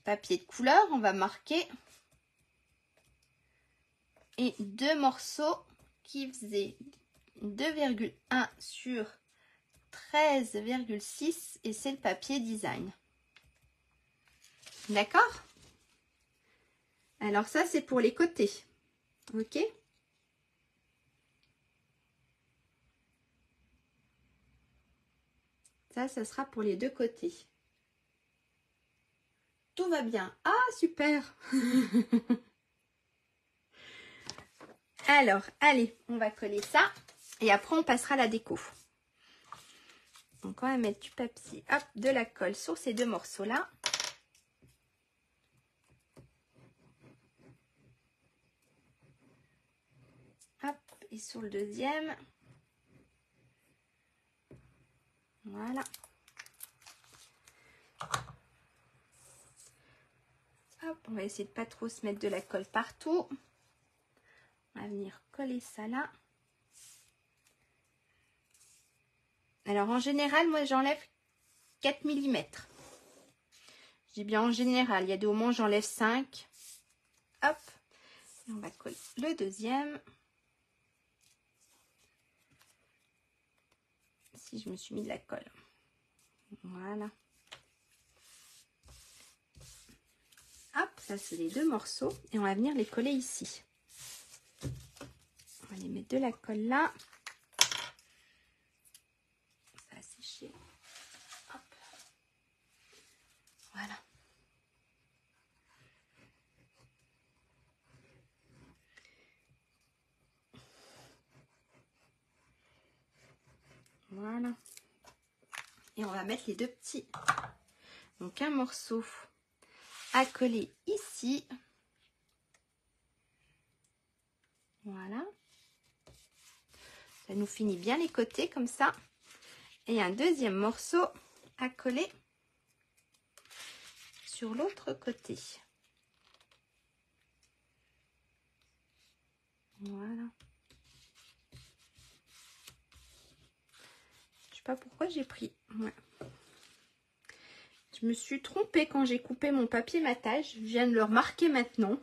Papier de couleur, on va marquer. Et 2 morceaux qui faisaient 2,1 sur 13,6 et c'est le papier design. D'accord? Alors ça c'est pour les côtés. Ok? Ça sera pour les 2 côtés. Tout va bien. Ah, super. Alors, allez, on va coller ça. Et après, on passera à la déco. Donc, on va mettre du papier, hop, de la colle sur ces 2 morceaux-là. Hop, et sur le deuxième. Voilà. Hop, on va essayer de pas trop se mettre de la colle partout. On va venir coller ça là. Alors en général, moi j'enlève 4 mm. Je dis bien en général, il y a des moments j'enlève 5. Hop, et on va coller le deuxième. Si je me suis mis de la colle. Voilà. Hop, ça c'est les 2 morceaux. Et on va venir les coller ici. On va les mettre de la colle là. Ça va sécher. Hop. Voilà. Voilà. Et on va mettre les 2 petits. Donc un morceau à coller ici. Voilà. Ça nous finit bien les côtés comme ça. Et un deuxième morceau à coller sur l'autre côté. Voilà. Je sais pas pourquoi j'ai pris. Ouais. Je me suis trompée quand j'ai coupé mon papier matage. Je viens de le remarquer maintenant.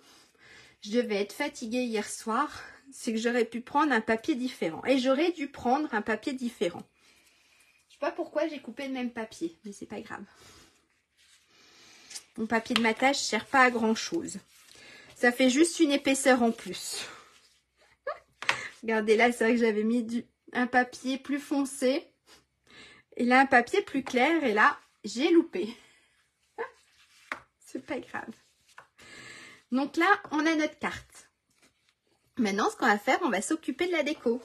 Je devais être fatiguée hier soir. C'est que j'aurais pu prendre un papier différent. Et j'aurais dû prendre un papier différent. Je sais pas pourquoi j'ai coupé le même papier. Mais c'est pas grave. Mon papier de matage ne sert pas à grand chose. Ça fait juste une épaisseur en plus. Regardez là, c'est vrai que j'avais mis un papier plus foncé. Et là, un papier plus clair. Et là, j'ai loupé. C'est pas grave. Donc là, on a notre carte. Maintenant, ce qu'on va faire, on va s'occuper de la déco.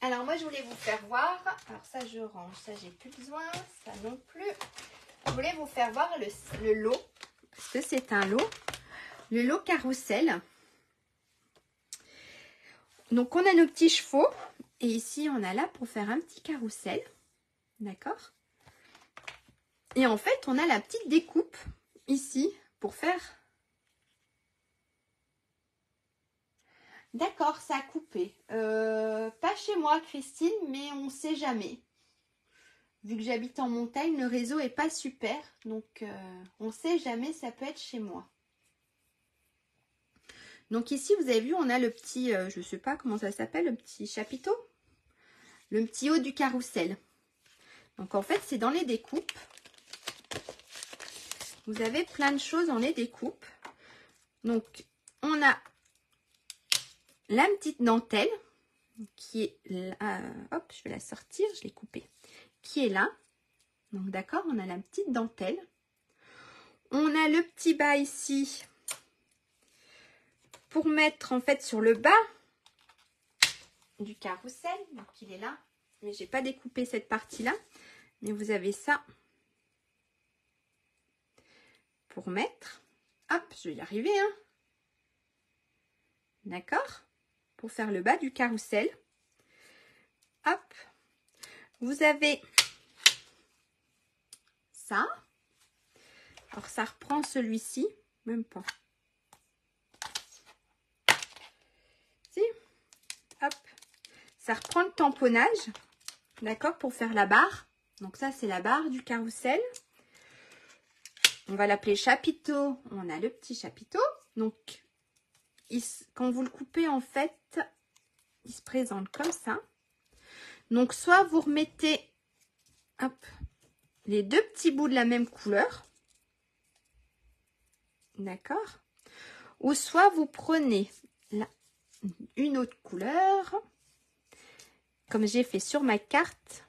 Alors moi, je voulais vous faire voir. Alors ça, je range. Ça, j'ai plus besoin. Ça non plus. Je voulais vous faire voir le lot. Parce que c'est un lot. Le lot carrousel. Donc, on a nos petits chevaux. Et ici, on a là pour faire un petit carrousel. D'accord? Et en fait, on a la petite découpe ici pour faire D'accord, ça a coupé. Pas chez moi, Christine, mais on ne sait jamais. Vu que j'habite en montagne, le réseau est pas super. Donc, on ne sait jamais, ça peut être chez moi. Donc ici, vous avez vu, on a le petit, je ne sais pas comment ça s'appelle, le petit chapiteau. Le petit haut du carrousel. Donc en fait, c'est dans les découpes. Vous avez plein de choses dans les découpes. Donc, on a la petite dentelle qui est là. Hop, je vais la sortir, je l'ai coupée. Qui est là. Donc d'accord, on a la petite dentelle. On a le petit bas ici pour mettre en fait sur le bas du carrousel. Donc il est là. Mais j'ai pas découpé cette partie-là. Mais vous avez ça pour mettre. Hop, je vais y arriver. Hein. D'accord? Pour faire le bas du carrousel. Hop. Vous avez ça. Alors, ça reprend celui-ci. Même pas. Si. Hop. Ça reprend le tamponnage. D'accord? Pour faire la barre. Donc, ça, c'est la barre du carrousel. On va l'appeler chapiteau. On a le petit chapiteau. Donc, quand vous le coupez, en fait, il se présente comme ça. Donc, soit vous remettez hop, les deux petits bouts de la même couleur. D'accord? Ou soit vous prenez là, une autre couleur, comme j'ai fait sur ma carte.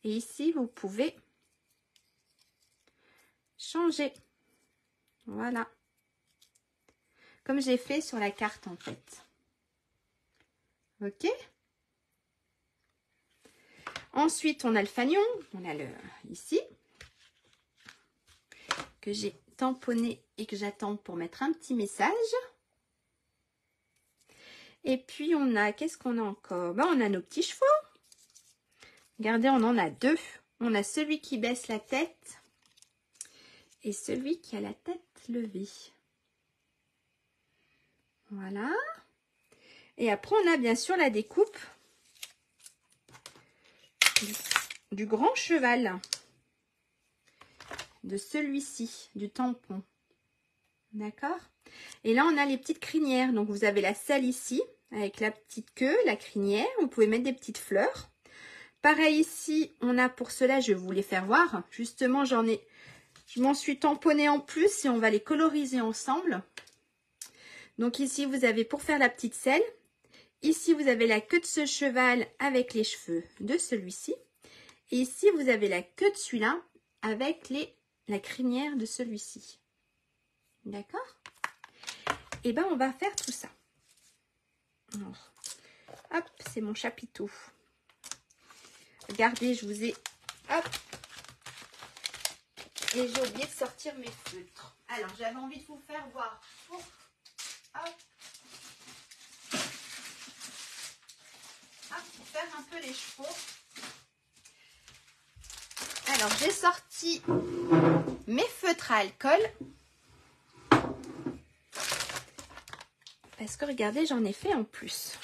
Et ici, vous pouvez changer. Voilà. Comme j'ai fait sur la carte, en fait. Ok? Ensuite, on a le fanion. On a le ici. Que j'ai tamponné et que j'attends pour mettre un petit message. Et puis, on a... Qu'est-ce qu'on a encore? Ben, on a nos petits chevaux. Regardez, on en a deux. On a celui qui baisse la tête et celui qui a la tête levée. Voilà. Et après, on a bien sûr la découpe du grand cheval. De celui-ci, du tampon. D'accord? Et là, on a les petites crinières. Donc, vous avez la selle ici, avec la petite queue, la crinière. Vous pouvez mettre des petites fleurs. Pareil ici, on a pour cela, je vais vous les faire voir. Justement, je m'en suis tamponnée en plus et on va les coloriser ensemble. Donc ici, vous avez pour faire la petite selle. Ici, vous avez la queue de ce cheval avec les cheveux de celui-ci. Et ici, vous avez la queue de celui-là avec la crinière de celui-ci. D'accord? Et bien, on va faire tout ça. Alors, hop, c'est mon chapiteau. Regardez, je vous ai... Hop. Et j'ai oublié de sortir mes feutres. Alors, j'avais envie de vous faire voir. Hop. Hop, pour faire un peu les chevaux. Alors, j'ai sorti mes feutres à alcool. Parce que, regardez, j'en ai fait en plus.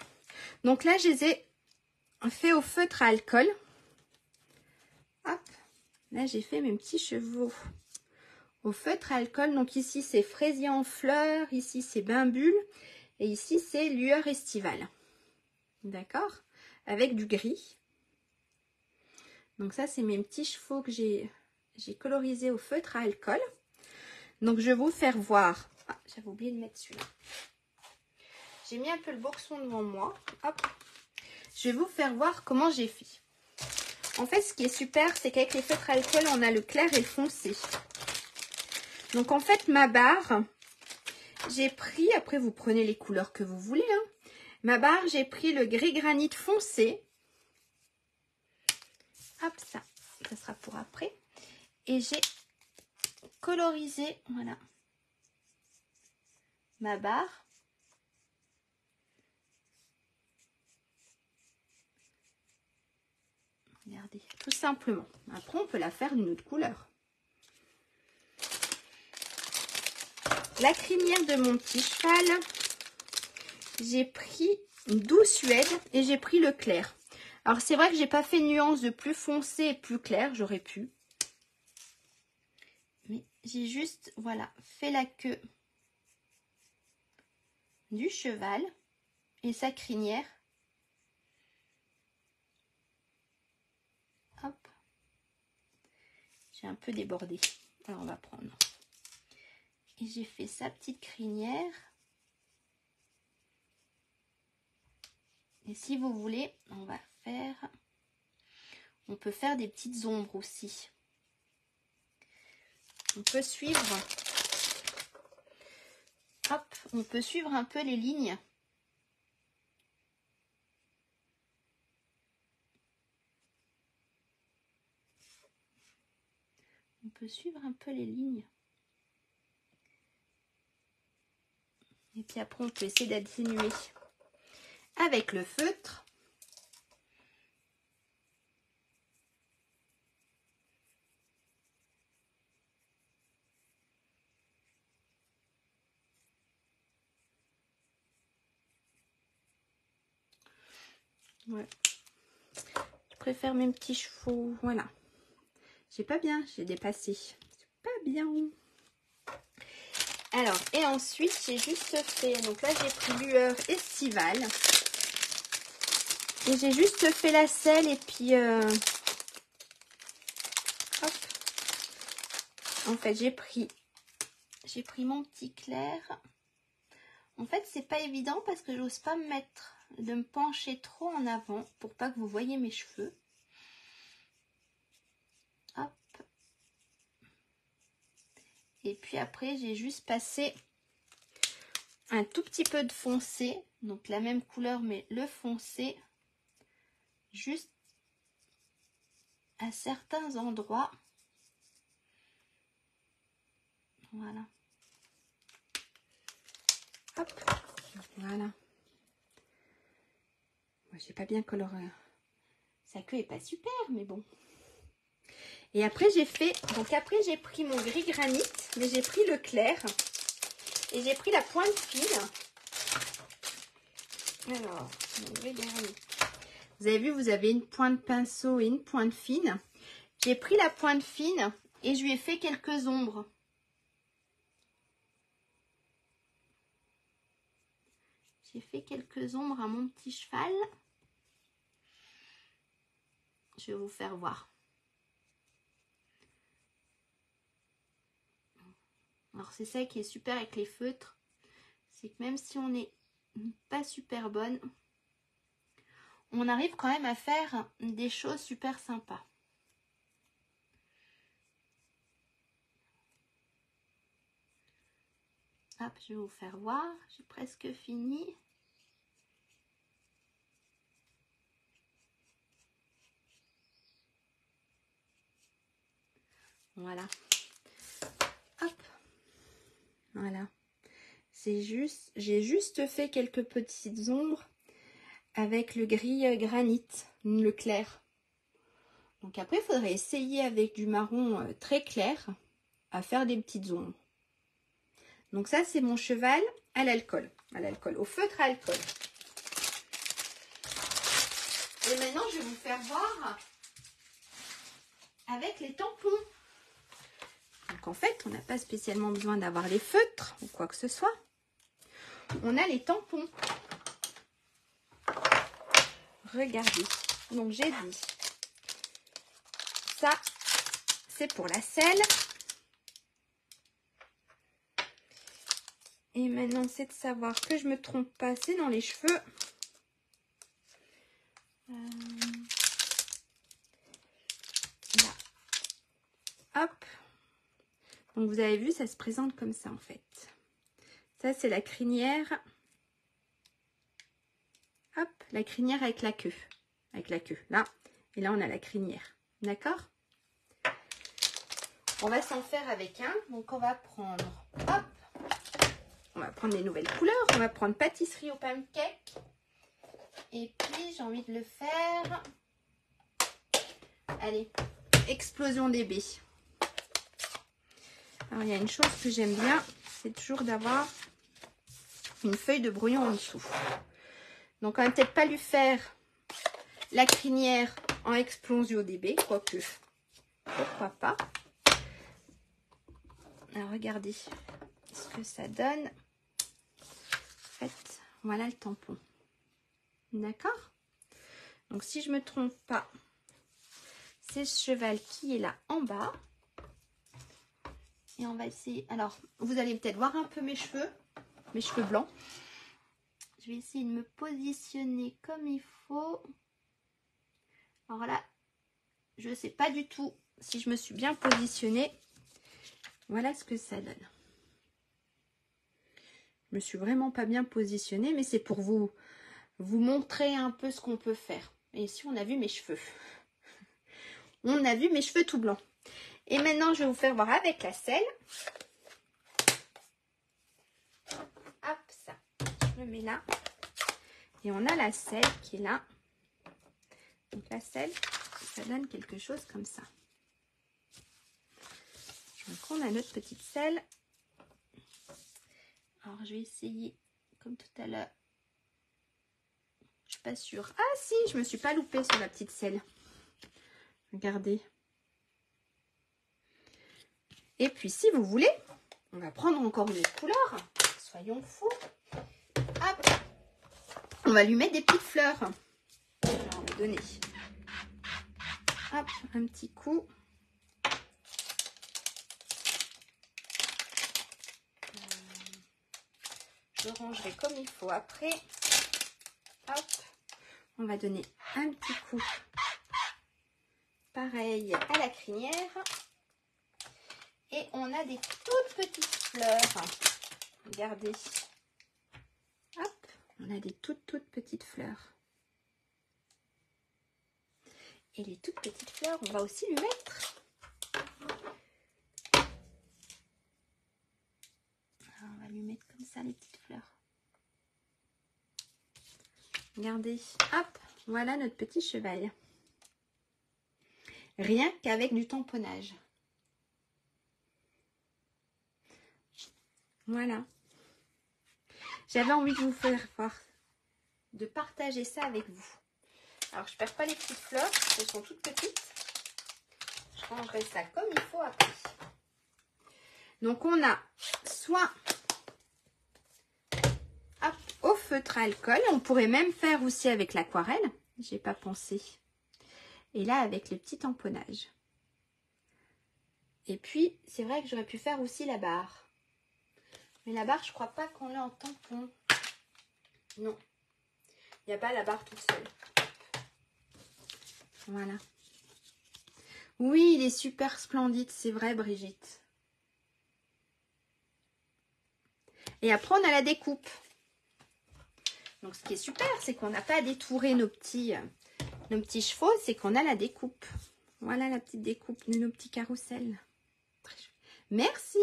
Donc là, je les ai fait au feutre à alcool. Hop. Là, j'ai fait mes petits chevaux au feutre à alcool. Donc ici, c'est fraisier en fleurs. Ici, c'est bimbule. Et ici, c'est lueur estivale. D'accord? Avec du gris. Donc ça, c'est mes petits chevaux que j'ai colorisés au feutre à alcool. Donc, je vais vous faire voir. Ah, j'avais oublié de mettre celui-là. J'ai mis un peu le boxon devant moi. Hop. Je vais vous faire voir comment j'ai fait. En fait, ce qui est super, c'est qu'avec les feutres à alcool, on a le clair et le foncé. Donc, en fait, ma barre, j'ai pris, après vous prenez les couleurs que vous voulez. Hein. Ma barre, j'ai pris le gris granit foncé. Hop, ça sera pour après. Et j'ai colorisé, voilà, ma barre. Regardez, tout simplement. Après, on peut la faire d'une autre couleur. La crinière de mon petit cheval. j'ai pris Doux Suède et j'ai pris le clair. Alors c'est vrai que j'ai pas fait nuance de plus foncé et plus clair, j'aurais pu. Mais j'ai juste, voilà, fait la queue du cheval et sa crinière. Hop. J'ai un peu débordé. Alors on va prendre. Et j'ai fait sa petite crinière. Et si vous voulez, on peut faire des petites ombres aussi. On peut suivre, hop, on peut suivre un peu les lignes. On peut suivre un peu les lignes. Et puis après, on peut essayer d'atténuer avec le feutre. Ouais. Je préfère mes petits chevaux. Voilà. J'ai pas bien, j'ai dépassé. C'est pas bien. Alors, et ensuite, j'ai juste fait... Donc là, j'ai pris lueur estivale. Et j'ai juste fait la selle et puis... hop. En fait, j'ai pris mon petit clair. En fait, c'est pas évident parce que j'ose pas de me pencher trop en avant pour pas que vous voyez mes cheveux. Hop. Et puis après, j'ai juste passé un tout petit peu de foncé. Donc la même couleur, mais le foncé. Juste à certains endroits. Voilà. Hop. Voilà. Moi, j'ai pas bien coloré. Sa queue est pas super, mais bon. Et après, j'ai pris mon gris granit, mais j'ai pris le clair. Et j'ai pris la pointe fine. Alors, mon gris granit. Vous avez vu, vous avez une pointe pinceau et une pointe fine. J'ai pris la pointe fine et je lui ai fait quelques ombres. J'ai fait quelques ombres à mon petit cheval. Je vais vous faire voir. Alors c'est ça qui est super avec les feutres. C'est que même si on n'est pas super bonne, on arrive quand même à faire des choses super sympas. Hop, je vais vous faire voir. J'ai presque fini. Voilà. Hop. Voilà. J'ai juste fait quelques petites ombres avec le gris granit, le clair. Donc après, il faudrait essayer avec du marron très clair à faire des petites ombres. Donc ça, c'est mon cheval à l'alcool, au feutre à alcool. Et maintenant, je vais vous faire voir avec les tampons. Donc en fait, on n'a pas spécialement besoin d'avoir les feutres ou quoi que ce soit. On a les tampons. Regardez. Donc j'ai dit, ça, c'est pour la selle. Et maintenant, c'est de savoir que je me trompe pas, c'est dans les cheveux. Là. Hop. Donc vous avez vu, ça se présente comme ça en fait. Ça, c'est la crinière. Hop, la crinière avec la queue. Avec la queue, là. Et là, on a la crinière. D'accord? On va s'en faire avec un. Donc, on va prendre... Hop. On va prendre des nouvelles couleurs. On va prendre pâtisserie au pancake. Et puis, j'ai envie de le faire... Allez, explosion des baies. Alors, il y a une chose que j'aime bien. C'est toujours d'avoir une feuille de brouillon en dessous. Donc on va peut-être pas lui faire la crinière en explosion DB, quoique, pourquoi pas. Alors regardez ce que ça donne. En fait, voilà le tampon. D'accord? Donc si je me trompe pas, c'est ce cheval qui est là en bas. Et on va essayer. Alors, vous allez peut-être voir un peu mes cheveux blancs. Je vais essayer de me positionner comme il faut. Alors là, je ne sais pas du tout si je me suis bien positionnée. Voilà ce que ça donne. Je me suis vraiment pas bien positionnée, mais c'est pour vous montrer un peu ce qu'on peut faire. Et ici, on a vu mes cheveux. On a vu mes cheveux tout blancs. Et maintenant, je vais vous faire voir avec la selle. Hop, ça. Je le mets là. Et on a la selle qui est là. Donc la selle, ça donne quelque chose comme ça. Donc on a notre petite selle. Alors je vais essayer comme tout à l'heure. Je suis pas sûre. Ah si, je me suis pas loupée sur la petite selle. Regardez. Et puis si vous voulez, on va prendre encore une autre couleur. Soyons fous. Hop. On va lui mettre des petites fleurs. Alors, on va donner hop, un petit coup. Je rangerai comme il faut après. Hop. On va donner un petit coup. Pareil à la crinière. Et on a des toutes petites fleurs. Regardez. Hop. On a des toutes petites fleurs. Et les toutes petites fleurs, on va aussi lui mettre. Alors, on va lui mettre comme ça les petites fleurs. Regardez. Hop. Voilà notre petit cheval. Rien qu'avec du tamponnage. Voilà. J'avais envie de vous faire voir, de partager ça avec vous. Alors, je ne perds pas les petites fleurs, elles sont toutes petites. Je rangerai ça comme il faut après. Donc, on a soit hop, au feutre à alcool. On pourrait même faire aussi avec l'aquarelle. J'ai pas pensé. Et là, avec le petit tamponnage. Et puis, c'est vrai que j'aurais pu faire aussi la barre. Mais la barre, je crois pas qu'on l'a en tampon. Non. Il n'y a pas la barre toute seule. Voilà. Oui, il est super splendide, c'est vrai, Brigitte. Et après, on a la découpe. Donc, ce qui est super, c'est qu'on n'a pas à détourer nos petits chevaux, c'est qu'on a la découpe. Voilà la petite découpe de nos petits carousels. Merci.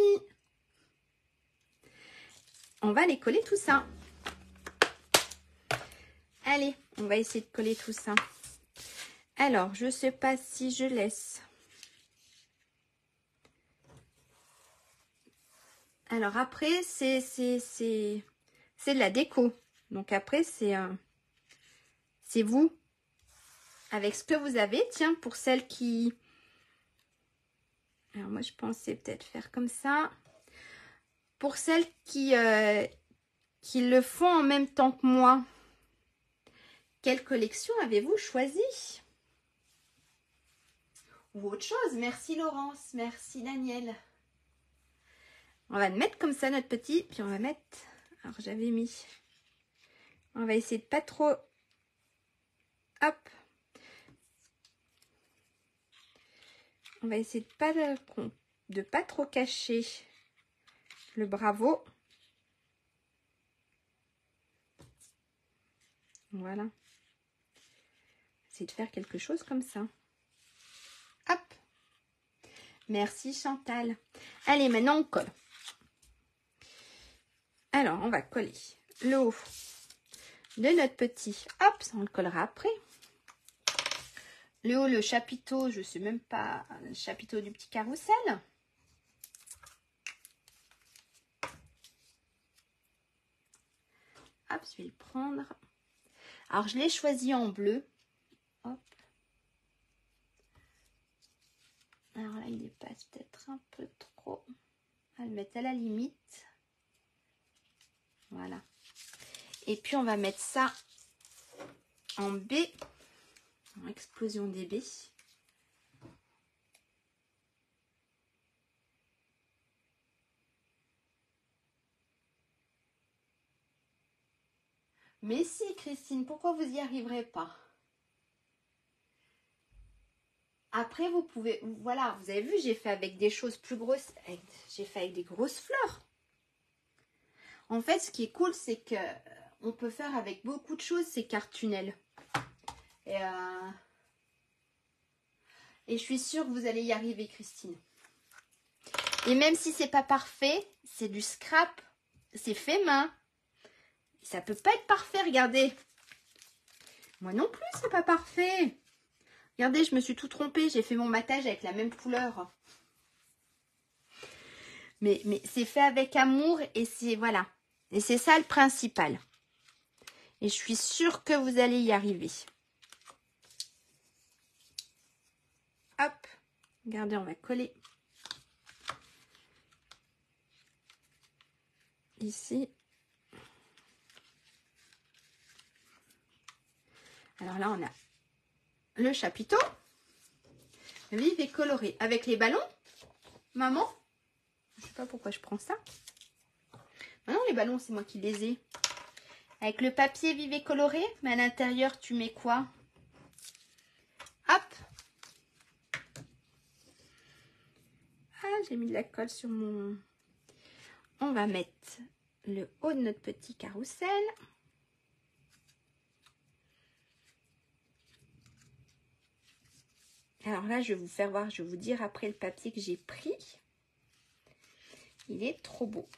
On va les coller tout ça. Allez, on va essayer de coller tout ça. Alors, je ne sais pas si je laisse. Alors après, c'est de la déco. Donc après, c'est vous. Avec ce que vous avez. Tiens, pour celles qui... Alors moi, je pensais peut-être faire comme ça. Pour celles qui le font en même temps que moi. Quelle collection avez-vous choisi? Ou autre chose? Merci Laurence, merci Daniel. On va mettre comme ça notre petit, puis on va mettre... Alors j'avais mis... On va essayer de pas trop... Hop. On va essayer de pas trop cacher le bravo. Voilà. Essayer de faire quelque chose comme ça. Hop. Merci Chantal. Allez, maintenant on colle. Alors, on va coller le haut de notre petit. Hop, ça on le collera après. Le haut, le chapiteau, je ne sais même pas, le chapiteau du petit carrousel. Hop, je vais le prendre. Alors, je l'ai choisi en bleu. Hop. Alors là, il dépasse peut-être un peu trop. On va le mettre à la limite. Voilà. Et puis, on va mettre ça en B. En explosion des B. Mais si, Christine, pourquoi vous n'y arriverez pas? Après, vous pouvez... Voilà, vous avez vu, j'ai fait avec des choses plus grosses. J'ai fait avec des grosses fleurs. En fait, ce qui est cool, c'est que on peut faire avec beaucoup de choses ces cartes tunnels. Et je suis sûre que vous allez y arriver, Christine. Et même si c'est pas parfait, c'est du scrap. C'est fait main. Ça peut pas être parfait, regardez. Moi non plus, c'est pas parfait. Regardez, je me suis tout trompée. J'ai fait mon matage avec la même couleur. Mais c'est fait avec amour et c'est... Voilà. Et c'est ça le principal. Et je suis sûre que vous allez y arriver. Hop. Regardez, on va coller. Ici. Alors là, on a le chapiteau. Vive et coloré. Avec les ballons. Maman. Je sais pas pourquoi je prends ça. Ah non, les ballons, c'est moi qui les ai. Avec le papier vive et coloré. Mais à l'intérieur, tu mets quoi? Hop. Ah, j'ai mis de la colle sur mon... On va mettre le haut de notre petit carrousel. Alors là, je vais vous faire voir, je vais vous dire après le papier que j'ai pris. Il est trop beau.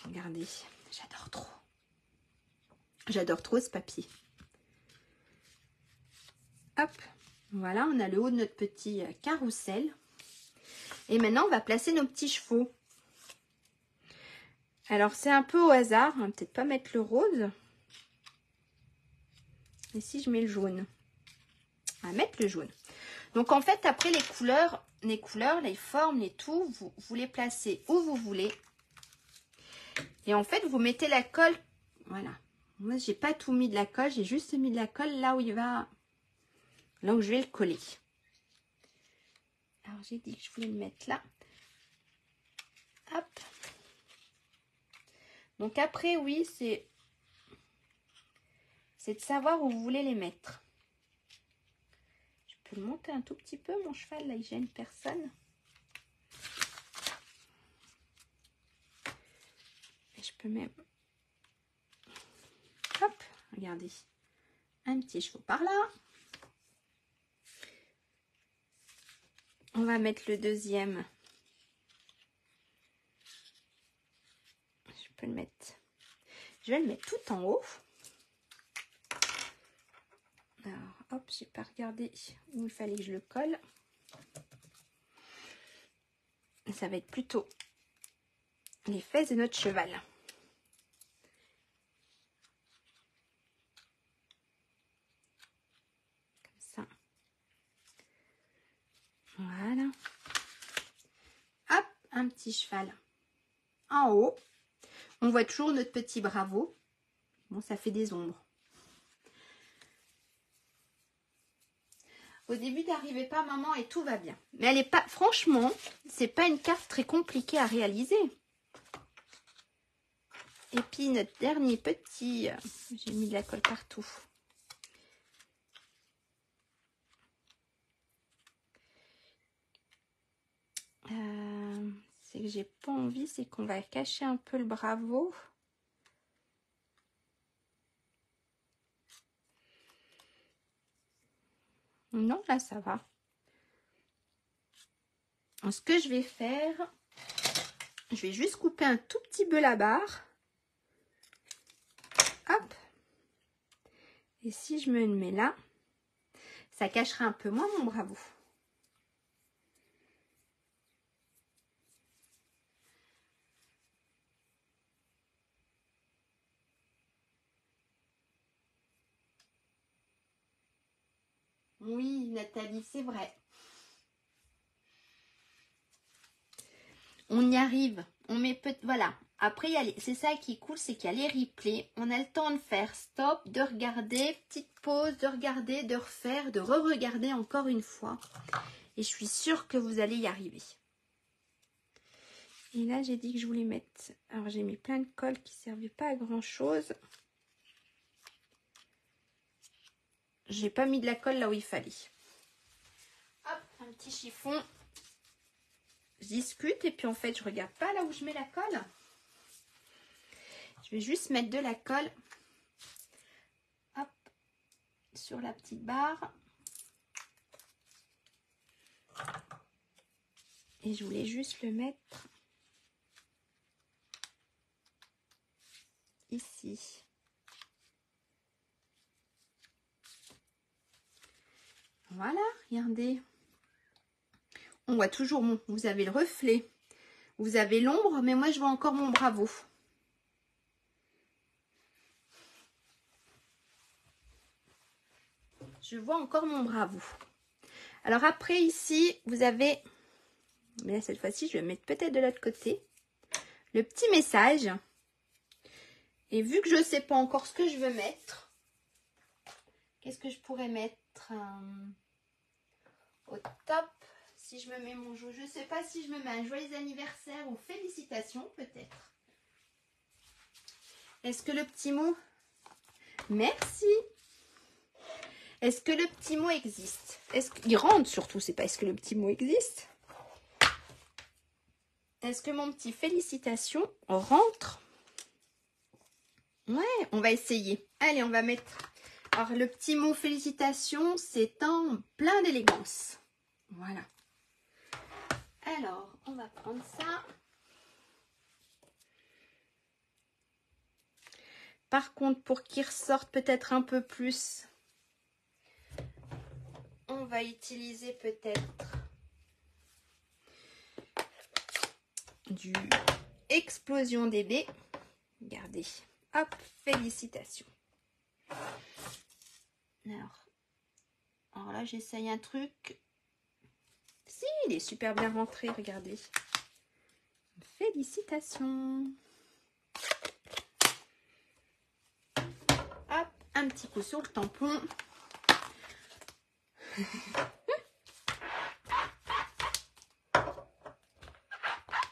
Regardez, j'adore trop. J'adore trop ce papier. Hop, voilà, on a le haut de notre petit carrousel. Et maintenant, on va placer nos petits chevaux. Alors, c'est un peu au hasard. On va peut-être pas mettre le rose. Et si je mets le jaune? On va mettre le jaune. Donc, en fait, après, les couleurs, les formes, les tout, vous les placez où vous voulez. Et en fait, vous mettez la colle. Voilà. Moi, j'ai pas tout mis de la colle. J'ai juste mis de la colle là où il va... Là où je vais le coller. Alors, j'ai dit que je voulais le mettre là. Hop. Donc, après, oui, c'est de savoir où vous voulez les mettre. Je peux le monter un tout petit peu, mon cheval. Là, il gêne personne. Et je peux même... Hop, regardez. Un petit chevaux par là. On va mettre le deuxième. Je peux le mettre. Je vais le mettre tout en haut. Alors, hop, j'ai pas regardé où il fallait que je le colle. Ça va être plutôt les fesses de notre cheval. Comme ça. Voilà. Hop, un petit cheval en haut. On voit toujours notre petit bravo. Bon, ça fait des ombres. Au début, n'arrivez pas, maman, et tout va bien. Mais elle est pas, franchement, c'est pas une carte très compliquée à réaliser. Et puis, notre dernier petit... J'ai mis de la colle partout. C'est que j'ai pas envie, c'est qu'on va cacher un peu le bravo. Non, là, ça va. Alors, ce que je vais faire, je vais juste couper un tout petit peu la barre. Hop. Et si je me le mets là, ça cachera un peu moins mon bravo. Oui, Nathalie, c'est vrai. On y arrive. On met voilà. Après, c'est ça qui est cool, c'est qu'il y a les replays. On a le temps de faire stop, de regarder, petite pause, de regarder, de refaire, de re-regarder encore une fois. Et je suis sûre que vous allez y arriver. Et là, j'ai dit que je voulais mettre... Alors, j'ai mis plein de colle qui ne servaient pas à grand-chose. J'ai pas mis de la colle là où il fallait. Hop, un petit chiffon. Je discute et puis en fait, je regarde pas là où je mets la colle. Je vais juste mettre de la colle. Hop, sur la petite barre. Et je voulais juste le mettre ici. Voilà, regardez. On voit toujours, vous avez le reflet. Vous avez l'ombre, mais moi je vois encore mon bravo. Je vois encore mon bravo. Alors après ici, vous avez, mais là cette fois-ci, je vais mettre peut-être de l'autre côté, le petit message. Et vu que je ne sais pas encore ce que je veux mettre, qu'est-ce que je pourrais mettre au top? Si je me mets mon jour, je ne sais pas si je me mets un joyeux anniversaire ou félicitations peut-être. Est-ce que le petit mot, merci. Est-ce que le petit mot existe? Est-ce qu'il rentre surtout? C'est pas est-ce que le petit mot existe? Est-ce que mon petit félicitations rentre? Ouais, on va essayer. Allez, on va mettre... Alors, le petit mot félicitations, c'est en plein d'élégance. Voilà. Alors, on va prendre ça. Par contre, pour qu'il ressorte peut-être un peu plus, on va utiliser peut-être du Explosion DB. Regardez. Hop, félicitations. Alors là, j'essaye un truc. Si, il est super bien rentré, regardez. Félicitations. Hop, un petit coup sur le tampon.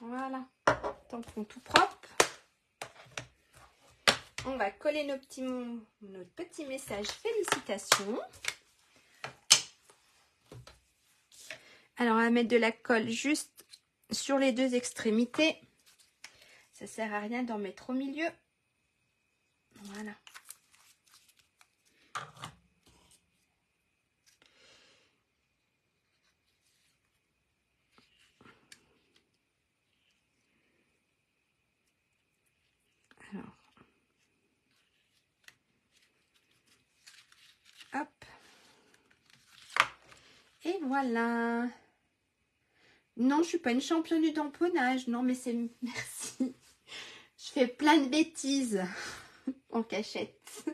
Voilà, tampon tout propre. On va coller notre petit message félicitations. Alors, on va mettre de la colle juste sur les deux extrémités. Ça sert à rien d'en mettre au milieu. Voilà. Alors. Hop. Et voilà. Non, je ne suis pas une championne du tamponnage. Non, mais c'est... Merci. Je fais plein de bêtises en cachette.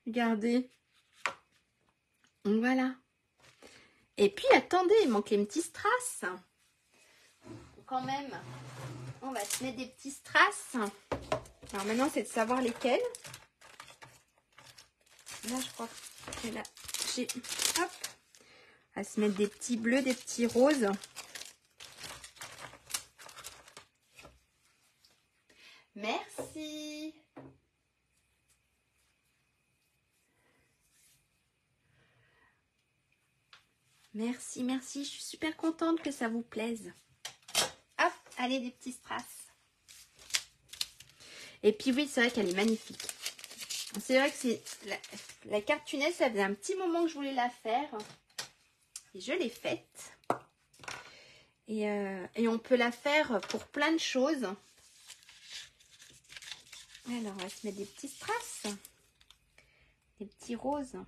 Regardez. Voilà. Et puis, attendez, il manque les petits strass. Quand même, on va se mettre des petits strass. Alors maintenant, c'est de savoir lesquels. Là, je crois que là, j'ai... Hop. On va se mettre des petits bleus, des petits roses. Merci. Merci, merci. Je suis super contente que ça vous plaise. Hop, allez, des petits strass. Et puis oui, c'est vrai qu'elle est magnifique. C'est vrai que c'est la carte tunnel, ça faisait un petit moment que je voulais la faire. Et je l'ai faite. Et on peut la faire pour plein de choses. Alors, on va se mettre des petits strass. Des petits roses.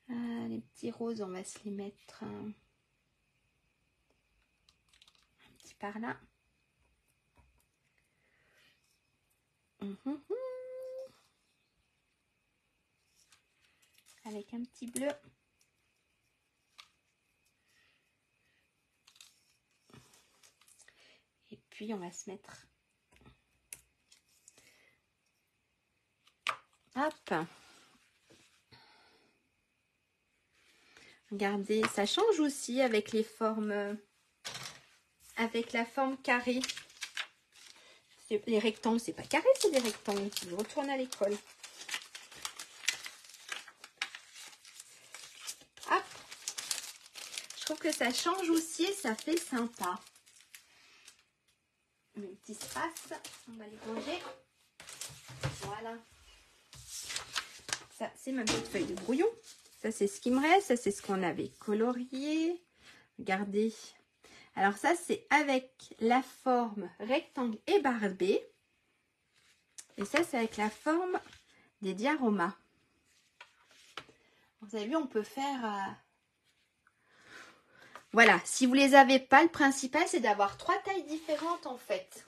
Les petits roses, on va se les mettre un petit par là. avec un petit bleu. Et puis on va se mettre. Hop. Regardez, ça change aussi avec les formes, avec la forme carrée. Les rectangles, c'est pas carré, c'est des rectangles. Je retourne à l'école. Hop. Je trouve que ça change aussi et ça fait sympa. Mes petits strass, on va les ranger. Voilà. Ça, c'est ma petite feuille de brouillon. Ça, c'est ce qui me reste. Ça, c'est ce qu'on avait colorié. Regardez. Alors, ça, c'est avec la forme rectangle et barbé. Et ça, c'est avec la forme des diaromas. Vous avez vu, on peut faire... Voilà. Si vous les avez pas, le principal, c'est d'avoir 3 tailles différentes, en fait.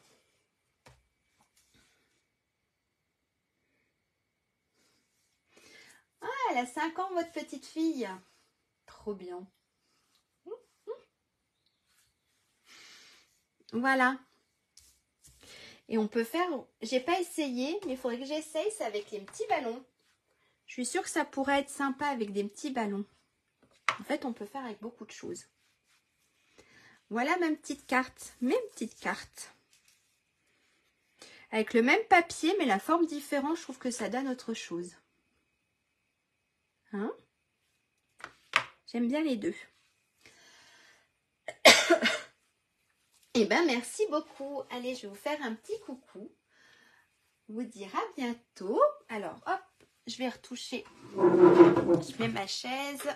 Ah, elle a 5 ans, votre petite fille. Trop bien. Voilà. Et on peut faire... J'ai pas essayé, mais il faudrait que j'essaye. C'est avec les petits ballons. Je suis sûre que ça pourrait être sympa avec des petits ballons. En fait, on peut faire avec beaucoup de choses. Voilà ma petite carte. Mes petites cartes. Avec le même papier, mais la forme différente, je trouve que ça donne autre chose. Hein? J'aime bien les deux. Eh bien, merci beaucoup. Allez, je vais vous faire un petit coucou. Vous dire à bientôt. Alors, hop, je vais retoucher. Je mets ma chaise.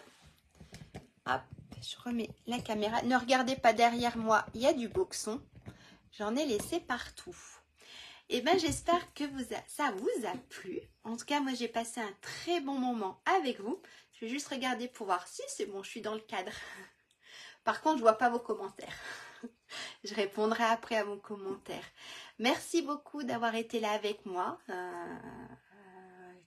Hop, je remets la caméra. Ne regardez pas derrière moi, il y a du boxon. J'en ai laissé partout. Eh bien, j'espère que ça vous a plu. En tout cas, moi, j'ai passé un très bon moment avec vous. Je vais juste regarder pour voir si c'est bon, je suis dans le cadre. Par contre, je ne vois pas vos commentaires. Je répondrai après à vos commentaires. Merci beaucoup d'avoir été là avec moi.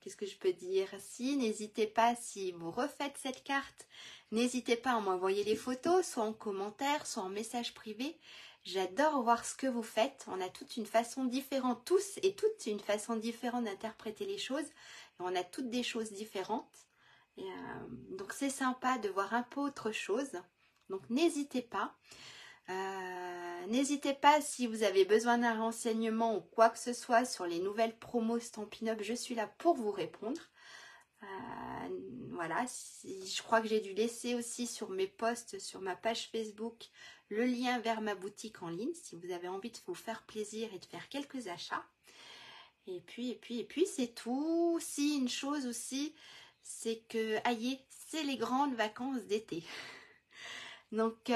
Qu'est-ce que je peux dire? Si, n'hésitez pas, si vous refaites cette carte, n'hésitez pas à m'envoyer les photos, soit en commentaire, soit en message privé. J'adore voir ce que vous faites. On a toute une façon différente, tous et toutes une façon différente d'interpréter les choses. Et on a toutes des choses différentes. Et, donc c'est sympa de voir un peu autre chose. Donc n'hésitez pas. N'hésitez pas si vous avez besoin d'un renseignement ou quoi que ce soit sur les nouvelles promos Stampin' Up, je suis là pour vous répondre. Voilà, je crois que j'ai dû laisser aussi sur mes posts sur ma page Facebook le lien vers ma boutique en ligne si vous avez envie de vous faire plaisir et de faire quelques achats. Et puis c'est tout. Si une chose aussi, c'est que aïe, c'est les grandes vacances d'été. Donc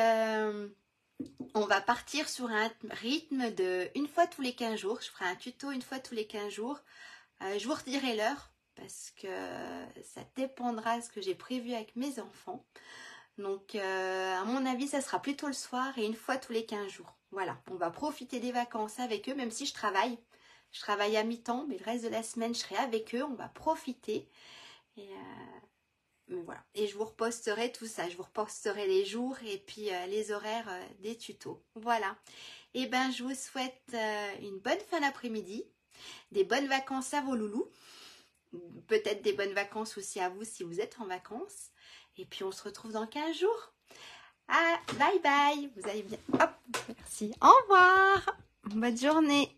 on va partir sur un rythme de une fois tous les 15 jours. Je ferai un tuto une fois tous les 15 jours. Je vous redirai l'heure parce que ça dépendra de ce que j'ai prévu avec mes enfants. Donc, à mon avis, ça sera plutôt le soir et une fois tous les 15 jours. Voilà, on va profiter des vacances avec eux, même si je travaille. Je travaille à mi-temps, mais le reste de la semaine, je serai avec eux. On va profiter. Et mais voilà. Et je vous reposterai tout ça. Je vous reposterai les jours et puis les horaires des tutos. Voilà. Et ben, je vous souhaite une bonne fin d'après-midi. Des bonnes vacances à vos loulous. Peut-être des bonnes vacances aussi à vous si vous êtes en vacances. Et puis, on se retrouve dans 15 jours. Ah, bye bye. Vous allez bien. Hop, merci. Au revoir. Bonne journée.